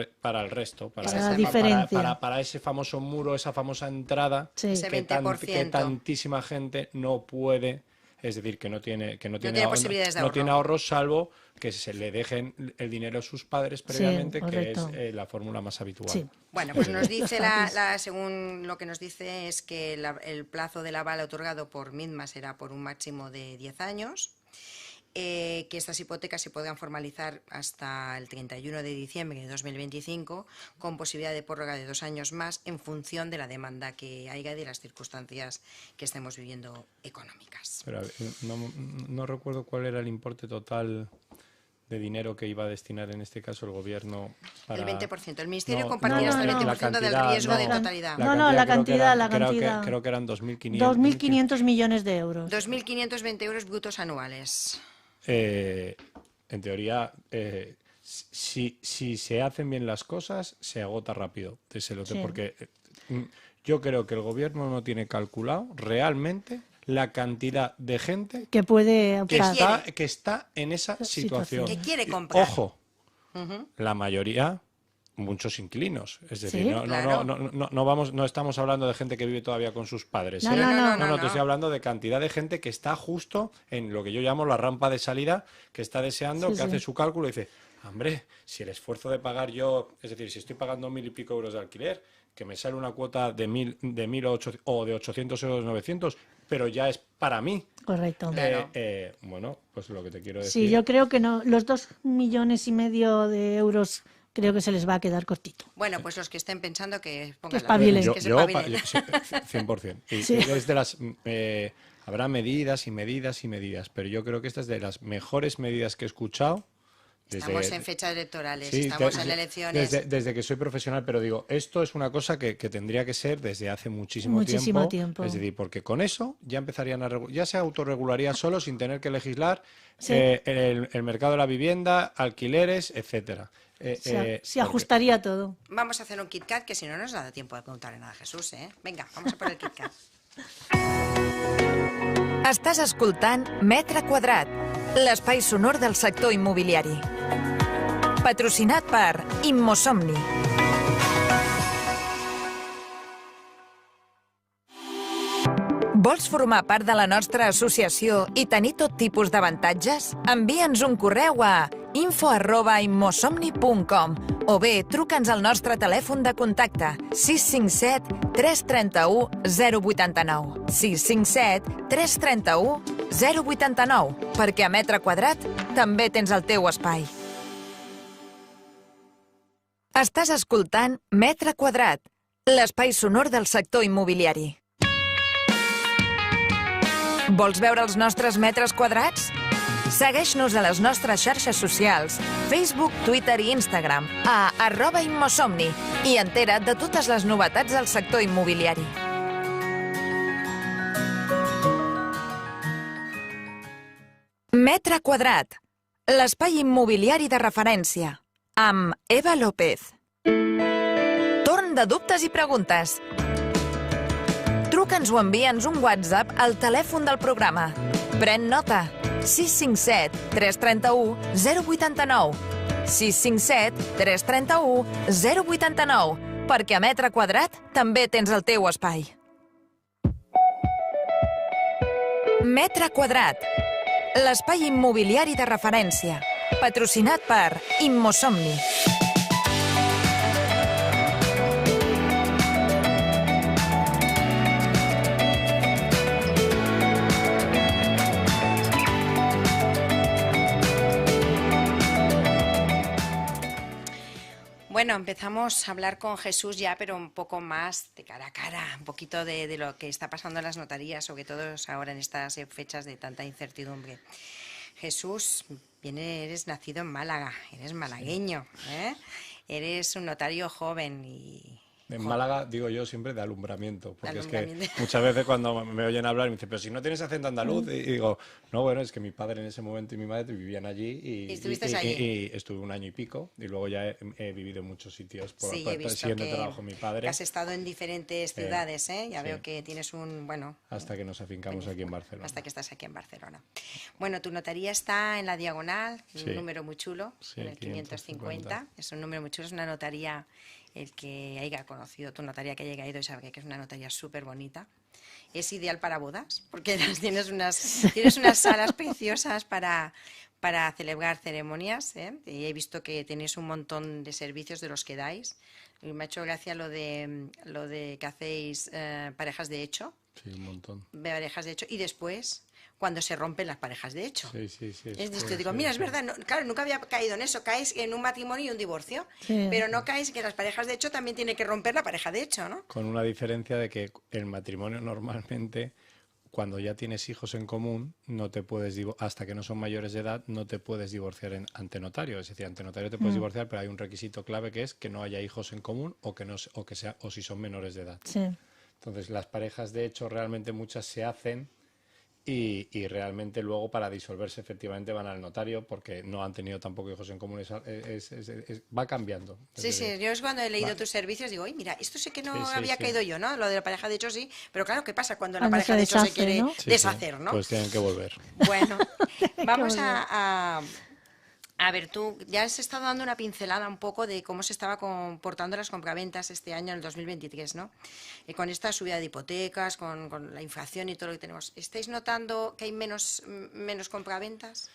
resto, para la diferencia. Para ese famoso muro, esa famosa entrada ese que 20%. tantísima gente no puede. Es decir, que no tiene posibilidades de ahorro. No tiene ahorros, salvo que se le dejen el dinero a sus padres previamente, que es la fórmula más habitual. Sí. Bueno, pues nos dice, según lo que nos dice, es que el plazo del aval otorgado por MIDMA será por un máximo de 10 años, que estas hipotecas se podrán formalizar hasta el 31 de diciembre de 2025, con posibilidad de prórroga de 2 años más en función de la demanda que haya y de las circunstancias que estemos viviendo económicas. Pero no recuerdo cuál era el importe total de dinero que iba a destinar en este caso el gobierno para... El 20%. El Ministerio compartirá hasta el 20% del riesgo de totalidad. La cantidad. Creo que eran 2.500. 2.500 millones de euros. 2.520 euros brutos anuales. En teoría, si se hacen bien las cosas, se agota rápido. Porque yo creo que el gobierno no tiene calculado realmente la cantidad de gente que puede que está en esa situación. Que quiere comprar. Ojo, la mayoría, muchos inquilinos. Es decir, ¿Sí? no estamos hablando de gente que vive todavía con sus padres. No. Te estoy hablando de cantidad de gente que está justo en lo que yo llamo la rampa de salida, que está deseando, hace su cálculo y dice, hombre, si el esfuerzo de pagar yo, es decir, si estoy pagando 1.000 y pico euros de alquiler, que me sale una cuota de 1.000 o de 800 euros, 900, pero ya es para mí. Correcto. Bueno, pues lo que te quiero decir. Sí, yo creo que no, los 2,5 millones de euros creo que se les va a quedar cortito. Bueno, pues los que estén pensando que pongan Que espabilen. que se espabilen. Sí, 100%. Y Sí. es de las... habrá medidas y medidas y medidas, pero yo creo que esta es de las mejores medidas que he escuchado. Estamos en fechas electorales, Sí, estamos en elecciones. Desde que soy profesional, pero digo, esto es una cosa que tendría que ser desde hace muchísimo tiempo. Es decir, porque con eso ya empezarían ya se autorregularía solo sin tener que legislar Sí. el mercado de la vivienda, alquileres, etcétera. Se ajustaría todo. Vamos a hacer un Kit Kat, que si no nos da tiempo de preguntarle nada a Jesús, ¿eh? Venga, vamos a por el Kit Kat. Estàs escoltant Metre Quadrat, l'espai sonor del sector immobiliari. Patrocinat per Immosomni. Vols formar part de la nostra associació i tenir tot tipus d'avantatges? Envia'ns un correu a info@immosomni.com o bé truca'ns al nostre telèfon de contacte 657 331 089 657 331 089 perquè a Metre Quadrat també tens el teu espai. Estàs escoltant Metre Quadrat, l'espai sonor del sector immobiliari. Vols veure els nostres metres quadrats? Segueix-nos a les nostres xarxes socials, Facebook, Twitter i Instagram, a @immosomni i entera't de totes les novetats del sector immobiliari. Metre Quadrat, l'espai immobiliari de referència, amb Eva López. Torn de dubtes i preguntes. Truca'ns o envia'ns un WhatsApp al telèfon del programa. Pren nota. 657 331 089 657 331 089 perquè a Metre Quadrat també tens el teu espai. Metre Quadrat, l'espai immobiliari de referència, patrocinat per Immosomni. Bueno, empezamos a hablar con Jesús ya, pero un poco más de cara a cara, un poquito de lo que está pasando en las notarías, sobre todo ahora en estas fechas de tanta incertidumbre. Jesús, eres nacido en Málaga, eres malagueño, ¿eh? Eres un notario joven y... En Málaga, digo yo, siempre de alumbramiento, porque Alumbramiento. es que muchas veces cuando me oyen hablar me dicen, pero si no tienes acento andaluz, y digo, no, bueno, es que mi padre en ese momento y mi madre vivían allí ¿Y estuvisteis allí? y estuve 1 año y pico, y luego ya he vivido en muchos sitios, Sí, he visto siguiendo que, trabajo mi padre. que has estado en diferentes ciudades, ¿eh? Ya sí. veo que tienes Hasta que nos afincamos aquí en Barcelona. Hasta que estás aquí en Barcelona. Bueno, tu notaría está en la Diagonal, Sí. un número muy chulo, Sí, en el 550. Es un número muy chulo, es una notaría, el que haya conocido tu notaría, que haya ido y sabe que es una notaría súper bonita. Es ideal para bodas, porque tienes unas salas preciosas para celebrar ceremonias, ¿eh? Y he visto que tenéis un montón de servicios de los que dais. Y me ha hecho gracia lo de que hacéis parejas de hecho. Sí, un montón. Parejas de hecho. Y después, cuando se rompen las parejas de hecho. Sí. Digo, mira, es verdad, claro, nunca había caído en eso. Caes en un matrimonio y un divorcio, Sí. pero no caes que las parejas de hecho también tiene que romper la pareja de hecho, ¿no? Con una diferencia de que el matrimonio normalmente, cuando ya tienes hijos en común, no te puedes hasta que no son mayores de edad, no te puedes divorciar ante notario. Es decir, ante notario te puedes divorciar, pero hay un requisito clave que es que no haya hijos en común o si son menores de edad. Sí. Entonces, las parejas, de hecho, realmente muchas se hacen y realmente luego para disolverse efectivamente van al notario porque no han tenido tampoco hijos en común. Va cambiando. Sí, yo es cuando he leído tus servicios digo, mira, esto sí que no Sí, había sí. caído yo, ¿no? Lo de la pareja de hecho sí, pero claro, ¿qué pasa cuando la Cuando pareja se de hecho se deshace, quiere ¿no? deshacer, ¿no? Pues tienen que volver. Bueno, vamos volver. a ver, tú ya has estado dando una pincelada un poco de cómo se estaba comportando las compraventas este año, en el 2023, ¿no? Con esta subida de hipotecas, con la inflación y todo lo que tenemos. ¿Estáis notando que hay menos compraventas?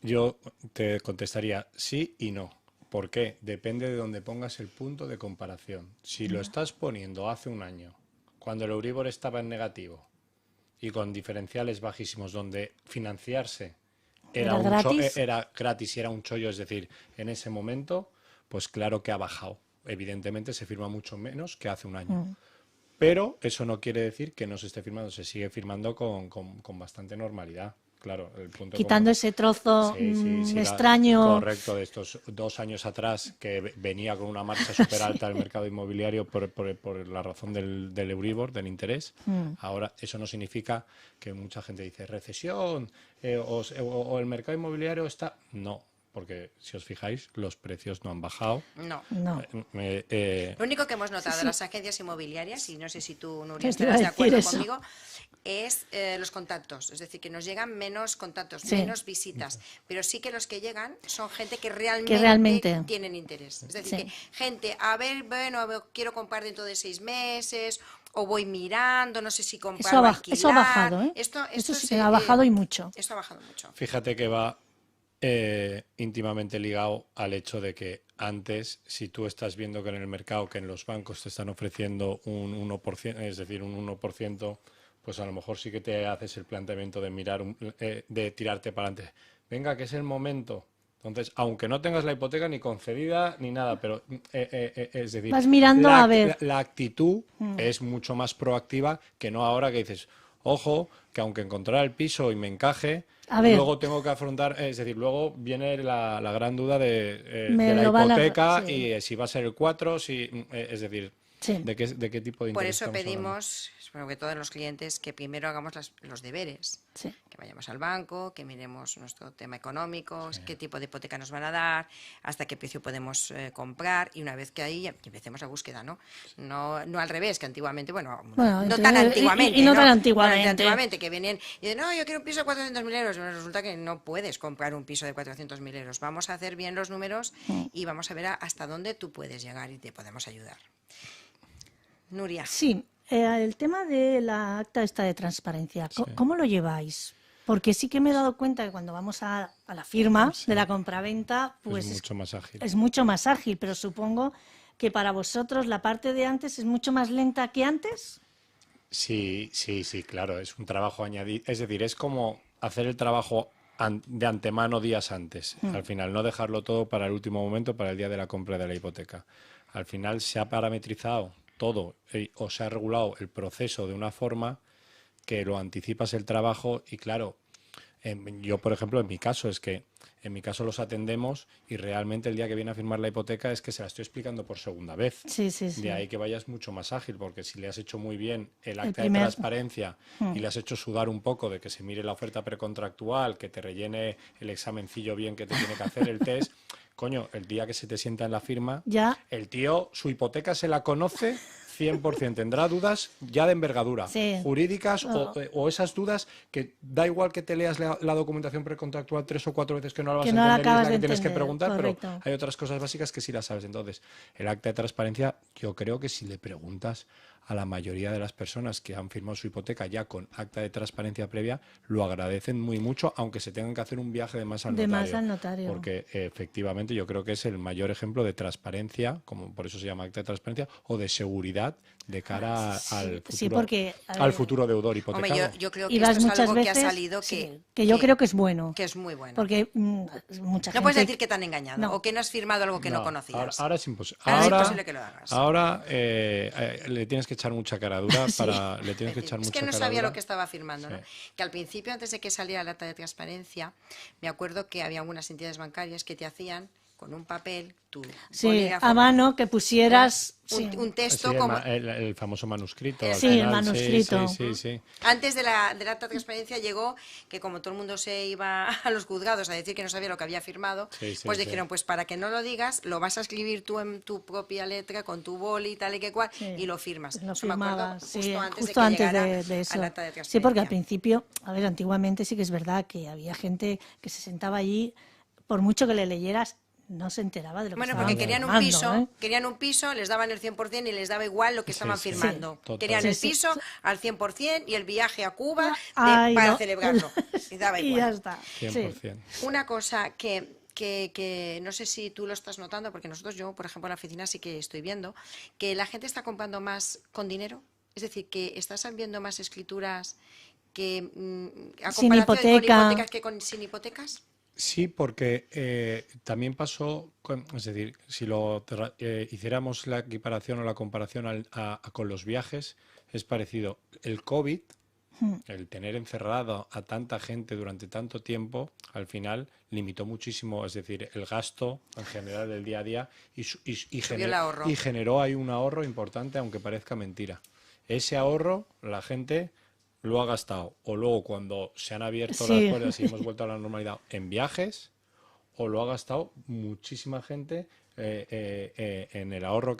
Yo te contestaría sí y no. ¿Por qué? Depende de dónde pongas el punto de comparación. Si lo estás poniendo hace un año, cuando el Euribor estaba en negativo, y con diferenciales bajísimos, donde financiarse ¿Era gratis? era gratis y era un chollo, es decir, en ese momento, pues claro que ha bajado. Evidentemente se firma mucho menos que hace un año. Pero eso no quiere decir que no se esté firmando, se sigue firmando con bastante normalidad. Claro, el punto Quitando ese trozo extraño. Correcto, de estos 2 años atrás que venía con una marcha súper alta del mercado inmobiliario por la razón del Euribor, del interés. Ahora eso no significa que mucha gente dice recesión o el mercado inmobiliario está... No, porque si os fijáis, los precios no han bajado. No. No. Lo único que hemos notado de las agencias inmobiliarias, y no sé si tú, Nuria, Pues te iba a estarás de decir acuerdo eso. conmigo, es los contactos. Es decir, que nos llegan menos contactos, Sí. menos visitas. Pero sí que los que llegan son gente que Que realmente tienen interés. Es decir, Sí. que gente, quiero comprar dentro de 6 meses, o voy mirando, no sé si comprar Eso o ha alquilar. bajado, ¿eh? Esto Sí que ha bajado y mucho. Esto ha bajado mucho. Fíjate que va íntimamente ligado al hecho de que antes, si tú estás viendo que en el mercado, que en los bancos te están ofreciendo un 1%, es decir, un 1%, pues a lo mejor sí que te haces el planteamiento de mirar, de tirarte para adelante. Venga, que es el momento. Entonces, aunque no tengas la hipoteca ni concedida ni nada, pero es decir, Vas mirando a ver. la actitud es mucho más proactiva que no ahora que dices, ojo, que aunque encontrara el piso y me encaje, A ver. luego tengo que afrontar, es decir, luego viene la gran duda de Me la lo van a- hipoteca sí. y si va a ser el 4, es decir, Sí. ¿de qué tipo de Por interés eso estamos hablando? pedimos, sobre todo a los clientes, que primero hagamos los deberes. Sí. Que vayamos al banco, que miremos nuestro tema económico, qué tipo de hipoteca nos van a dar, hasta qué precio podemos comprar, y una vez que ahí empecemos la búsqueda, ¿no? No al revés, que antiguamente, Bueno, no tan antiguamente. y no tan No antiguamente. antiguamente, que venían y dicen, no, yo quiero un piso de 400.000 euros. Bueno, resulta que no puedes comprar un piso de 400.000 euros. Vamos a hacer bien los números y vamos a ver hasta dónde tú puedes llegar y te podemos ayudar. Nuria. Sí, el tema de la acta esta de transparencia, ¿cómo lo lleváis? Porque sí que me he dado cuenta que cuando vamos a la firma de la compraventa, pues es mucho más ágil. es mucho más ágil, pero supongo que para vosotros la parte de antes es mucho más lenta que antes. Sí, claro, es un trabajo añadido. Es decir, es como hacer el trabajo de antemano días antes. Al final, no dejarlo todo para el último momento, para el día de la compra de la hipoteca. Al final se ha parametrizado todo o se ha regulado el proceso de una forma que lo anticipas el trabajo y claro, yo por ejemplo en mi caso los atendemos y realmente el día que viene a firmar la hipoteca es que se la estoy explicando por segunda vez. Sí. De ahí que vayas mucho más ágil, porque si le has hecho muy bien el acta primer- de transparencia y le has hecho sudar un poco de que se mire la oferta precontractual, que te rellene el examencillo bien que te tiene que hacer el test, coño, el día que se te sienta en la firma, Ya. el tío, su hipoteca se la conoce 100%, tendrá dudas ya de envergadura, Sí. jurídicas o esas dudas que da igual que te leas la documentación precontractual 3 o 4 veces que no la vas Que a no la entender y es acabas la de que tienes que entender, preguntar, correcto. pero hay otras cosas básicas que sí las sabes. Entonces, el acta de transparencia, yo creo que si le preguntas a la mayoría de las personas que han firmado su hipoteca ya con acta de transparencia previa, lo agradecen muy mucho, aunque se tengan que hacer un viaje de más al De notario. más al notario. Porque efectivamente yo creo que es el mayor ejemplo de transparencia, como por eso se llama acta de transparencia, o de seguridad de cara al futuro, sí, porque, a al ver, futuro deudor Hombre, hipotecado. yo creo que Y esto vas es muchas algo veces, que ha salido sí, que yo creo que es bueno. que es muy bueno. Porque mucha gente... No puedes decir que te han engañado No. o que no has firmado algo que no conocías. Ahora es imposible. Ahora es imposible que lo hagas. Ahora le tienes que echar mucha cara dura le tienes que echar Es mucha que no cara sabía dura. lo que estaba firmando, ¿no? Sí. Que al principio, antes de que saliera el acta de transparencia, me acuerdo que había algunas entidades bancarias que te hacían con un papel, tu Sí, bolígrafo, a mano que pusieras... sí. un texto Sí, como... el famoso manuscrito. al Sí, el final, manuscrito. Sí. Antes del acta de transparencia llegó que como todo el mundo se iba a los juzgados a decir que no sabía lo que había firmado, Sí, pues sí. dijeron, pues para que no lo digas, lo vas a escribir tú en tu propia letra, con tu boli, tal y que cual, Sí. y lo firmas. Lo Eso me acuerdo firmabas, justo sí, antes justo de que antes llegara de eso. al acta de transparencia. Sí, porque al principio, a ver, antiguamente sí que es verdad que había gente que se sentaba allí, por mucho que le leyeras, no se enteraba de lo que Bueno, estaban porque querían un piso, les daban el 100% y les daba igual lo que estaban sí. firmando. Total. Querían Sí, el sí. piso al 100% y el viaje a Cuba Ay, para no. celebrarlo. Y daba Y igual. ya está. 100%. Sí. Una cosa que no sé si tú lo estás notando, porque yo, por ejemplo, en la oficina sí que estoy viendo, que la gente está comprando más con dinero. Es decir, que estás viendo más escrituras que a Sin comparación hipoteca. con hipotecas que sin hipotecas. Sí, porque también pasó, es decir, si hiciéramos la equiparación o la comparación con los viajes, es parecido. El COVID, el tener encerrado a tanta gente durante tanto tiempo, al final limitó muchísimo, es decir, el gasto en general del día a día Subió el ahorro. y generó ahí un ahorro importante, aunque parezca mentira. Ese ahorro, la gente lo ha gastado o luego cuando se han abierto Sí. las puertas y hemos vuelto a la normalidad en viajes, o lo ha gastado muchísima gente en el ahorro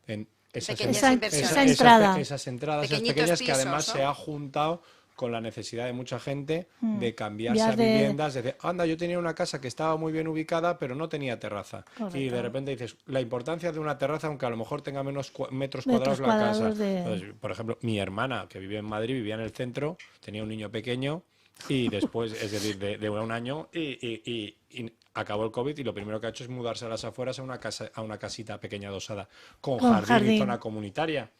en esas, Pequeñas Esa- inversiones. esa entrada. esas entradas, esas Pequeñitos pequeñas que pisos, además ¿no? se ha juntado con la necesidad de mucha gente de cambiarse Ya a de- viviendas, de decir, anda, yo tenía una casa que estaba muy bien ubicada, pero no tenía terraza. Correcto. Y de repente dices, la importancia de una terraza, aunque a lo mejor tenga menos metros Metros cuadrados la casa. cuadrados de- Entonces, por ejemplo, mi hermana, que vive en Madrid, vivía en el centro, tenía un niño pequeño y después, es decir, de un año y acabó el COVID y lo primero que ha hecho es mudarse a las afueras a una casita pequeña adosada con Con jardín y jardín. zona comunitaria.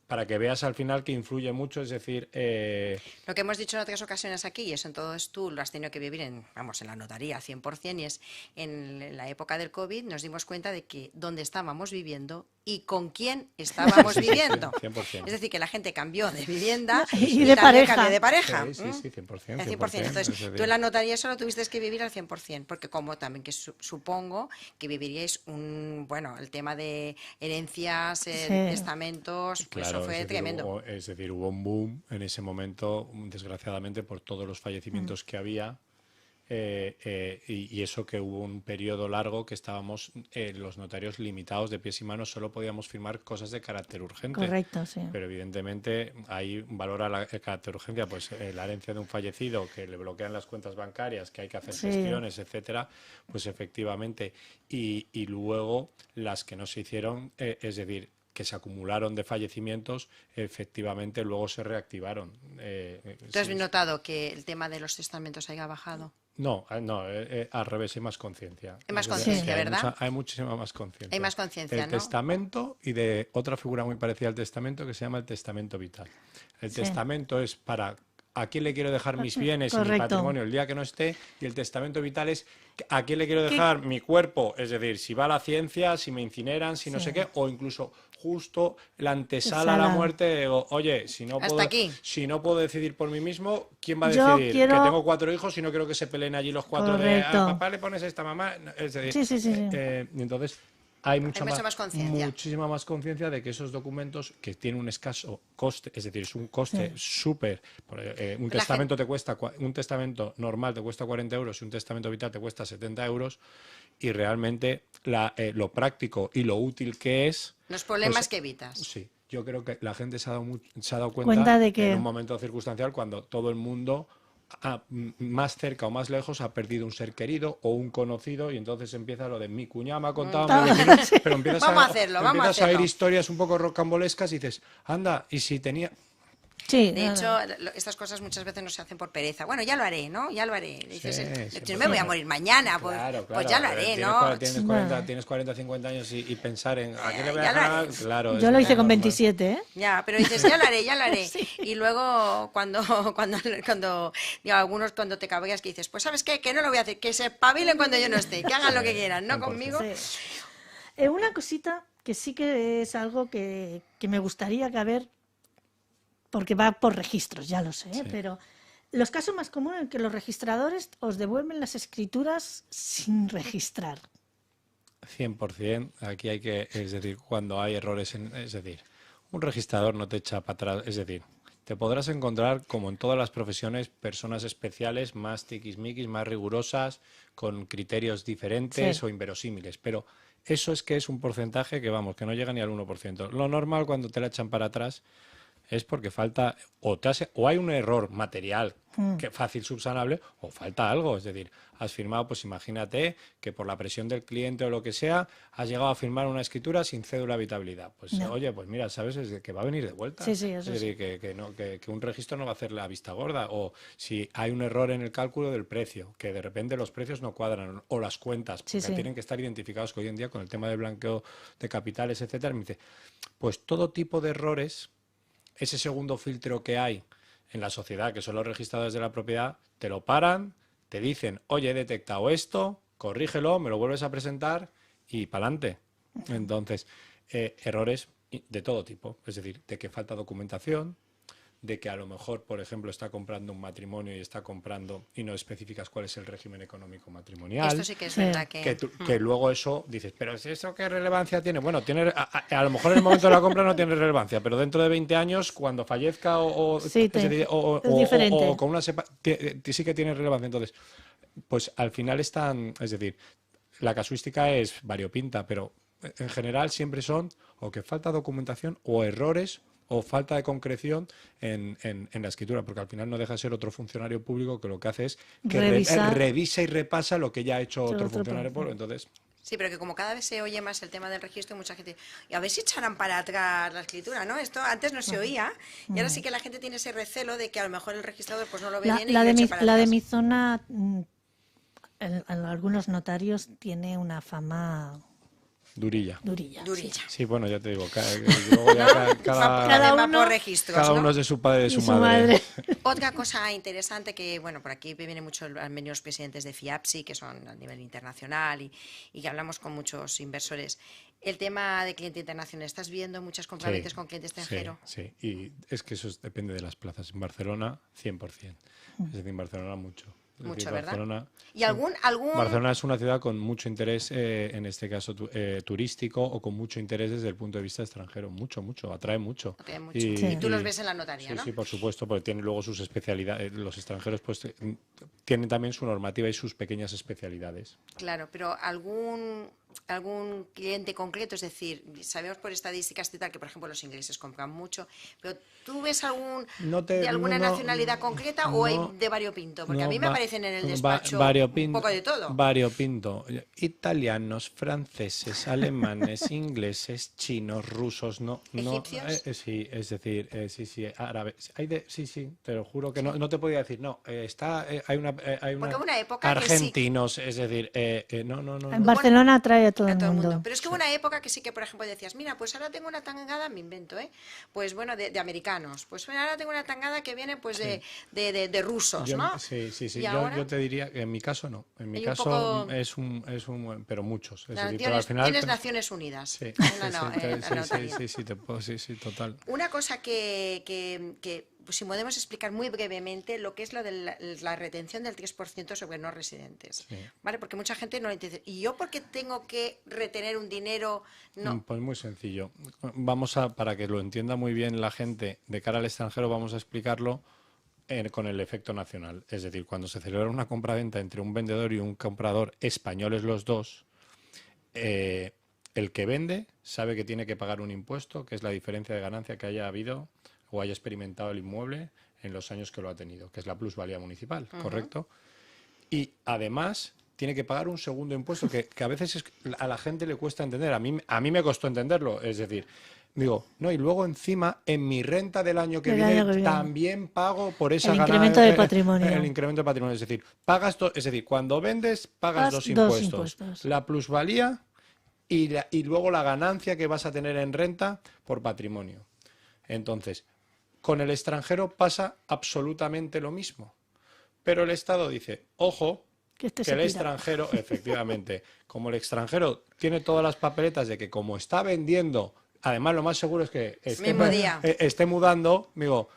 Para que veas al final que influye mucho, es decir, Lo que hemos dicho en otras ocasiones aquí, y eso en todo es tú lo has tenido que vivir en la notaría 100%, y es en la época del COVID nos dimos cuenta de que dónde estábamos viviendo y con quién estábamos Sí, sí, sí, viviendo. 100%. Es decir, que la gente cambió de vivienda Y también de pareja. cambió de pareja. sí, sí, 100%, Al 100%. 100%, Entonces, es decir, tú en la notaría eso lo tuviste que vivir al 100%, porque como también que supongo que viviríais el tema de herencias, Sí. testamentos, pues claro, eso fue es decir, tremendo. hubo un boom en ese momento, desgraciadamente, por todos los fallecimientos que había. Y eso que hubo un periodo largo que estábamos los notarios limitados de pies y manos, solo podíamos firmar cosas de carácter urgente. Correcto, sí. Pero evidentemente ahí valora el carácter de urgencia, pues la herencia de un fallecido, que le bloquean las cuentas bancarias, que hay que hacer Sí. gestiones, etcétera, pues efectivamente. Y luego las que no se hicieron, es decir, que se acumularon de fallecimientos, efectivamente luego se reactivaron. ¿Tú has Sí, notado que el tema de los testamentos haya bajado? no, al revés, hay más conciencia. Hay más Es decir, conciencia, que ¿verdad? hay muchísima más conciencia. Hay más conciencia, El ¿no? testamento y de otra figura muy parecida al testamento que se llama el testamento vital. El Sí. testamento es para a quién le quiero dejar mis bienes y mi Correcto. patrimonio el día que no esté, y el testamento vital es a quién le quiero dejar mi cuerpo, es decir, si va a la ciencia, si me incineran, si no Sí. sé qué, o incluso justo la antesala a la Antesala. muerte, digo, oye, si no Hasta aquí. puedo decidir por mí mismo, ¿quién va a Yo decidir? quiero- Que tengo 4 hijos y no quiero que se peleen allí los 4 de Correcto. a papá le pones esta mamá. Es decir, Sí, sí, sí, sí. entonces hay mucha más conciencia. muchísima más conciencia de que esos documentos que tienen un escaso coste, es decir, es un coste súper. Un La testamento te cuesta, un testamento normal te cuesta 40 euros y un testamento vital te cuesta 70 euros, y realmente lo práctico y lo útil que es. Los problemas pues, que evitas. Sí, yo creo que la gente se ha dado Cuenta cuenta de que- en un momento circunstancial cuando todo el mundo, más cerca o más lejos, ha perdido un ser querido o un conocido, y entonces empieza lo de mi cuñada me ha contado, mi vecino, pero empiezas Vamos a hacerlo, vamos a empiezas a oír hacerlo. historias un poco rocambolescas y dices, anda, y si tenía... Sí, De nada. hecho, estas cosas muchas veces no se hacen por pereza. Bueno, ya lo haré, ¿no? Ya lo haré. Dices, Sí, no me voy a morir mañana, pues, Claro, pues ya lo claro, haré, tienes ¿no? Tienes 40, 50 años y pensar en ¿a qué le voy a Ya lo dejar? haré. Claro, Yo es lo hice con normal. 27, ¿eh? Ya, pero dices, ya lo haré, ya lo haré. Y luego cuando digo, algunos cuando te cabreas que dices, pues ¿sabes qué? Que no lo voy a hacer, que se espabilen cuando yo no esté, que hagan lo que quieran, ¿no? 100%. Conmigo. Sí. Una cosita que sí que es algo que me gustaría que haber, porque va por registros, ya lo sé, Sí. pero los casos más comunes en que los registradores os devuelven las escrituras sin registrar. 100%, aquí hay que, es decir, cuando hay errores, es decir, un registrador no te echa para atrás, es decir, te podrás encontrar, como en todas las profesiones, personas especiales, más tiquismiquis, más rigurosas, con criterios diferentes Sí. o inverosímiles, pero eso es que es un porcentaje que, vamos, que no llega ni al 1%. Lo normal cuando te la echan para atrás es porque falta, o hay un error material que fácil subsanable, o falta algo. Es decir, has firmado, pues imagínate que por la presión del cliente o lo que sea, has llegado a firmar una escritura sin cédula de habitabilidad. Pues No. oye, pues mira, sabes, es que va a venir de vuelta. Sí, sí, eso es decir, que un registro no va a hacer la vista gorda. O si hay un error en el cálculo del precio, que de repente los precios no cuadran, o las cuentas, porque Sí, sí. tienen que estar identificados, que hoy en día con el tema del blanqueo de capitales, etcétera, me dice, pues todo tipo de errores, ese segundo filtro que hay en la sociedad, que son los registradores de la propiedad, te lo paran, te dicen, oye, he detectado esto, corrígelo, me lo vuelves a presentar y pa'lante. Entonces, errores de todo tipo, es decir, de que falta documentación, de que a lo mejor, por ejemplo, está comprando un matrimonio y está comprando y no especificas cuál es el régimen económico matrimonial. Esto sí que es verdad Que luego eso dices, pero si eso qué relevancia tiene. Bueno, tiene a lo mejor en el momento de la compra no tiene relevancia, pero dentro de 20 años, cuando fallezca es diferente. o con una sí que tiene relevancia. Entonces, pues al final están, es decir, la casuística es variopinta, pero en general siempre son o que falta documentación o errores o falta de concreción en la escritura, porque al final no deja de ser otro funcionario público que lo que hace es que revisa y repasa lo que ya ha hecho otro funcionario público. Entonces, sí, pero que como cada vez se oye más el tema del registro, mucha gente, y a ver si echarán para atrás la escritura, ¿no? Esto antes no se oía, y ahora sí que la gente tiene ese recelo de que a lo mejor el registrador pues no lo ve bien y lo eche para la de atrás. mi zona, en algunos notarios tiene una fama durilla. Sí. Bueno, ya te digo, Cada uno por registros, cada ¿no? uno es de su padre y de su madre. Otra cosa interesante que, bueno, por aquí vienen mucho, han venido los presidentes de FIAPSI, que son a nivel internacional, y que hablamos con muchos inversores. El tema de cliente internacional, ¿estás viendo muchas compraventas con cliente extranjero? Sí, y es que eso depende de las plazas. En Barcelona, 100%. Es decir, en Barcelona mucho. Mucho, ¿verdad? Barcelona, ¿Y algún...? Barcelona es una ciudad con mucho interés, en este caso turístico, o con mucho interés desde el punto de vista extranjero. Mucho, atrae mucho. Y tú los ves en la notaría, sí, ¿no? Sí, por supuesto, porque tienen luego sus especialidades. Los extranjeros pues tienen también su normativa y sus pequeñas especialidades. Claro, pero algún cliente concreto, es decir, sabemos por estadísticas y tal que, por ejemplo, los ingleses compran mucho, pero ¿tú ves de alguna nacionalidad concreta o hay de variopinto? Porque a mí me aparecen en el despacho un poco de todo. Variopinto. Italianos, franceses, alemanes, ingleses, chinos, rusos, ¿Egipcios? Sí, es decir, sí, árabes. Sí, te lo juro que no te podía decir, no, hay una porque una época argentinos, es decir, no. En Barcelona atrae a todo el mundo. Pero es que hubo una época que sí que, por ejemplo, decías, mira, pues ahora tengo una tangada, me invento, pues bueno, de americanos. Pues ahora tengo una tangada que viene pues de rusos, ¿no? Sí. Ahora, yo te diría que en mi caso no. En mi caso poco... es un pero muchos. Es decir, tienes, pero al final tienes Naciones Unidas. Sí, total. Una cosa que pues, si podemos explicar muy brevemente lo que es lo de la retención del 3% sobre no residentes, ¿vale? Porque mucha gente no lo entiende. ¿Y yo por qué tengo que retener un dinero? No. Pues muy sencillo. Para que lo entienda muy bien la gente de cara al extranjero, vamos a explicarlo con el efecto nacional. Es decir, cuando se celebra una compraventa entre un vendedor y un comprador, españoles los dos, el que vende sabe que tiene que pagar un impuesto, que es la diferencia de ganancia que haya habido o haya experimentado el inmueble en los años que lo ha tenido, que es la plusvalía municipal, ¿correcto? Y además tiene que pagar un segundo impuesto que a veces a la gente le cuesta entender. A mí me costó entenderlo. Es decir, digo, no, y luego encima en mi renta del año que viene también pago por esa ganancia. El incremento del patrimonio. El incremento del patrimonio. Es decir, cuando vendes pagas dos impuestos. La plusvalía y luego la ganancia que vas a tener en renta por patrimonio. Entonces, con el extranjero pasa absolutamente lo mismo. Pero el Estado dice, ojo, que el extranjero, efectivamente, como el extranjero tiene todas las papeletas de que como está vendiendo, además lo más seguro es que esté mudando, digo,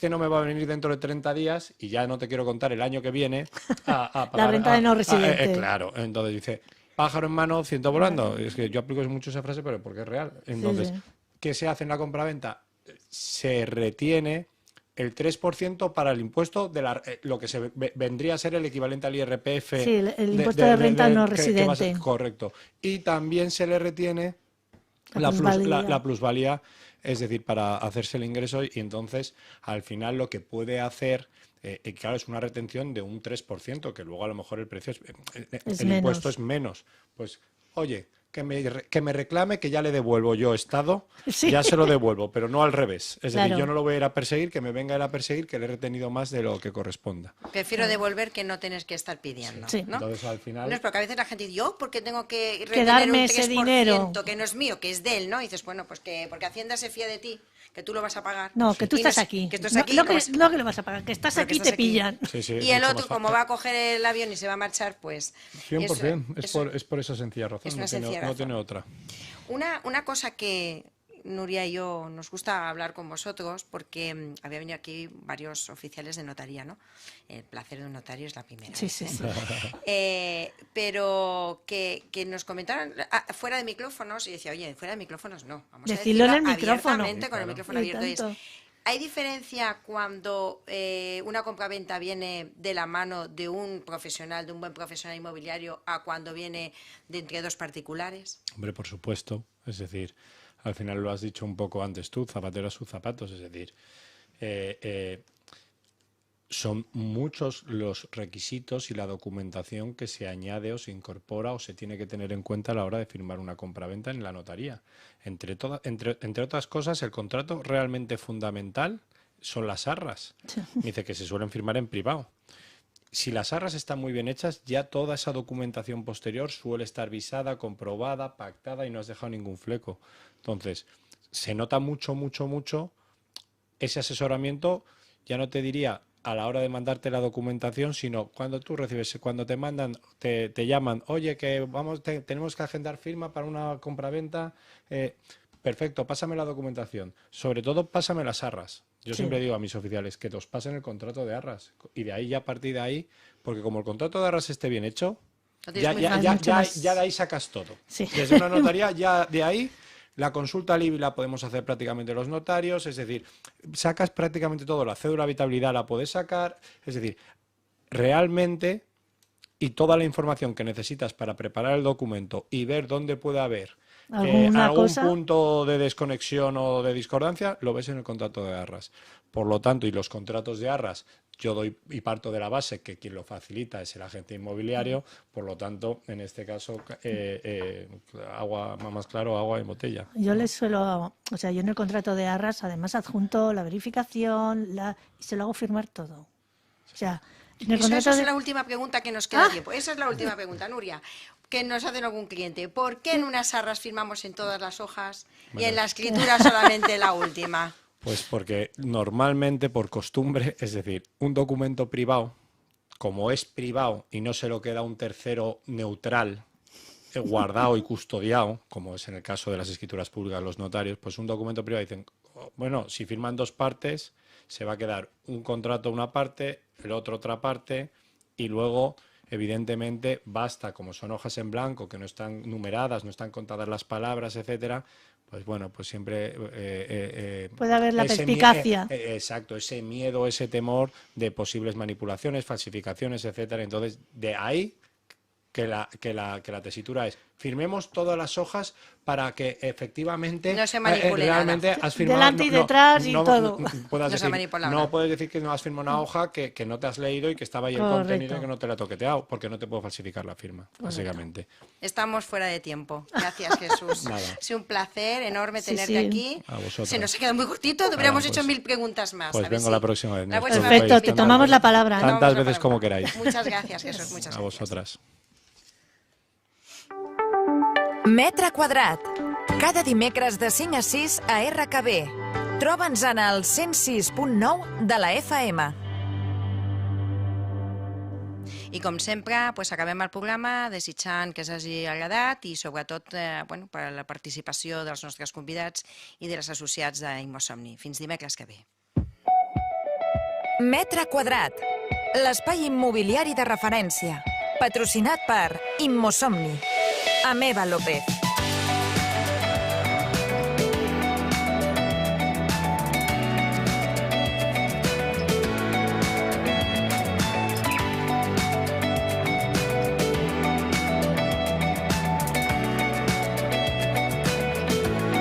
no me va a venir dentro de 30 días y ya no te quiero contar el año que viene a pagar, la renta de no residente. Claro, entonces dice, pájaro en mano, ciento volando. Es que yo aplico mucho esa frase, pero porque es real. Entonces, ¿qué se hace en la compraventa? Se retiene el 3% para el impuesto de lo que vendría a ser el equivalente al IRPF. Sí, el impuesto de renta no residente. Correcto. Y también se le retiene la plusvalía, es decir, para hacerse el ingreso, y entonces al final lo que puede hacer, claro, es una retención de un 3%, que luego a lo mejor el precio el impuesto es menos. Pues, oye, que me reclame, que ya le devuelvo yo estado, Sí. ya se lo devuelvo, pero no al revés. Es decir, Claro. yo no lo voy a ir a perseguir, que me venga a ir a perseguir, que le he retenido más de lo que corresponda. Prefiero devolver que no tener que estar pidiendo. Sí. ¿no? Entonces, al final... No es porque a veces la gente dice, yo, ¿por qué tengo que retener darme un 3% ese dinero? que no es mío, que es de él, ¿no? Y dices, bueno, pues que porque Hacienda se fía de ti, que tú lo vas a pagar. No, que tú Y no estás es- aquí. Que estás No, aquí. no lo que, vas- no que lo vas a pagar, que estás Pero que aquí y estás te aquí. pillan. Sí, sí, Y el mucho otro, más como fácil. va a coger el avión y se va a marchar, pues... 100%, eso- es por esa sencilla razón, es una no tiene, sencilla no razón. tiene otra. Una cosa que Nuria y yo nos gusta hablar con vosotros, porque había venido aquí varios oficiales de notaría, ¿no? El placer de un notario es la primera. Sí, vez, sí, ¿eh? sí. Pero que nos comentaron fuera de micrófonos y decía, oye, fuera de micrófonos no, vamos Decirlo a en decirlo el micrófono. abiertamente Sí, con el claro. micrófono Y abierto. Y es, tanto. ¿hay diferencia cuando una compraventa viene de la mano de un profesional, de un buen profesional inmobiliario, a cuando viene de entre dos particulares? Hombre, por supuesto. Es decir, al final lo has dicho un poco antes tú, zapatero a sus zapatos. Es decir, son muchos los requisitos y la documentación que se añade o se incorpora o se tiene que tener en cuenta a la hora de firmar una compraventa en la notaría. Entre otras cosas, el contrato realmente fundamental son las arras. Dice que se suelen firmar en privado. Si las arras están muy bien hechas, ya toda esa documentación posterior suele estar visada, comprobada, pactada y no has dejado ningún fleco. Entonces, se nota mucho ese asesoramiento, ya no te diría a la hora de mandarte la documentación, sino cuando tú recibes, cuando te mandan, te llaman, oye, que tenemos que agendar firma para una compraventa, perfecto, pásame la documentación, sobre todo pásame las arras. Yo Sí. siempre digo a mis oficiales que os pasen el contrato de arras y de ahí ya a partir de ahí, porque como el contrato de arras esté bien hecho, Lo tienes muy fácil. mucho de ahí sacas todo. Sí. Desde una notaría ya de ahí la consulta libre la podemos hacer prácticamente los notarios, es decir, sacas prácticamente todo, la cédula de habitabilidad la puedes sacar, es decir, realmente y toda la información que necesitas para preparar el documento y ver dónde puede haber ¿Alguna algún cosa? punto de desconexión o de discordancia, lo ves en el contrato de arras. Por lo tanto, y los contratos de arras, yo doy y parto de la base que quien lo facilita es el agente inmobiliario, por lo tanto, en este caso, agua más claro, agua en botella. Yo les suelo, o sea, yo en el contrato de arras además adjunto la verificación y se lo hago firmar todo. O sea, en el Eso contrato es de... la última pregunta que nos queda tiempo. Esa es la última pregunta, Nuria, que nos hacen algún cliente. ¿Por qué en unas arras firmamos en todas las hojas y en la escritura solamente la última? Pues porque normalmente, por costumbre, es decir, un documento privado, como es privado y no se lo queda un tercero neutral, guardado y custodiado, como es en el caso de las escrituras públicas, los notarios, pues un documento privado dicen, bueno, si firman dos partes, se va a quedar un contrato una parte, el otro otra parte, y luego, evidentemente, basta, como son hojas en blanco, que no están numeradas, no están contadas las palabras, etcétera, pues bueno, pues siempre... Puede haber la ese perspicacia. exacto, ese miedo, ese temor de posibles manipulaciones, falsificaciones, etcétera. Entonces, de ahí que la tesitura es, firmemos todas las hojas para que efectivamente No se manipule realmente nada. has firmado... Delante y detrás y todo. puedas No se decir, manipula no nada. puedes decir que no has firmado una hoja que no te has leído y que estaba ahí el Correcto. contenido y que no te la he toqueteado, porque no te puedo falsificar la firma, básicamente. Estamos fuera de tiempo. Gracias, Jesús. Nada. Ha sido un placer enorme Sí, tenerte sí. aquí. A vosotras. Se nos ha quedado muy cortito, hubiéramos pues- hecho 1000 preguntas más. Pues a ver vengo la próxima vez. La nos próxima Perfecto, vez te invitamos. tomamos la palabra. Tomamos Tantas la veces palabra. como queráis. Muchas gracias, Jesús. Muchas A gracias. vosotras. Metre quadrat. Cada dimecres de 5 a 6 a RKB. Troba'ns en el 106.9 de la FM. I com sempre, pues, acabem el programa desitjant que s'hagi agradat i sobretot per la participació dels nostres convidats i dels associats d'Immosomni. Fins dimecres que ve. Metre quadrat. L'espai immobiliari de referència. Patrocinat per Immosomni. Ameva López.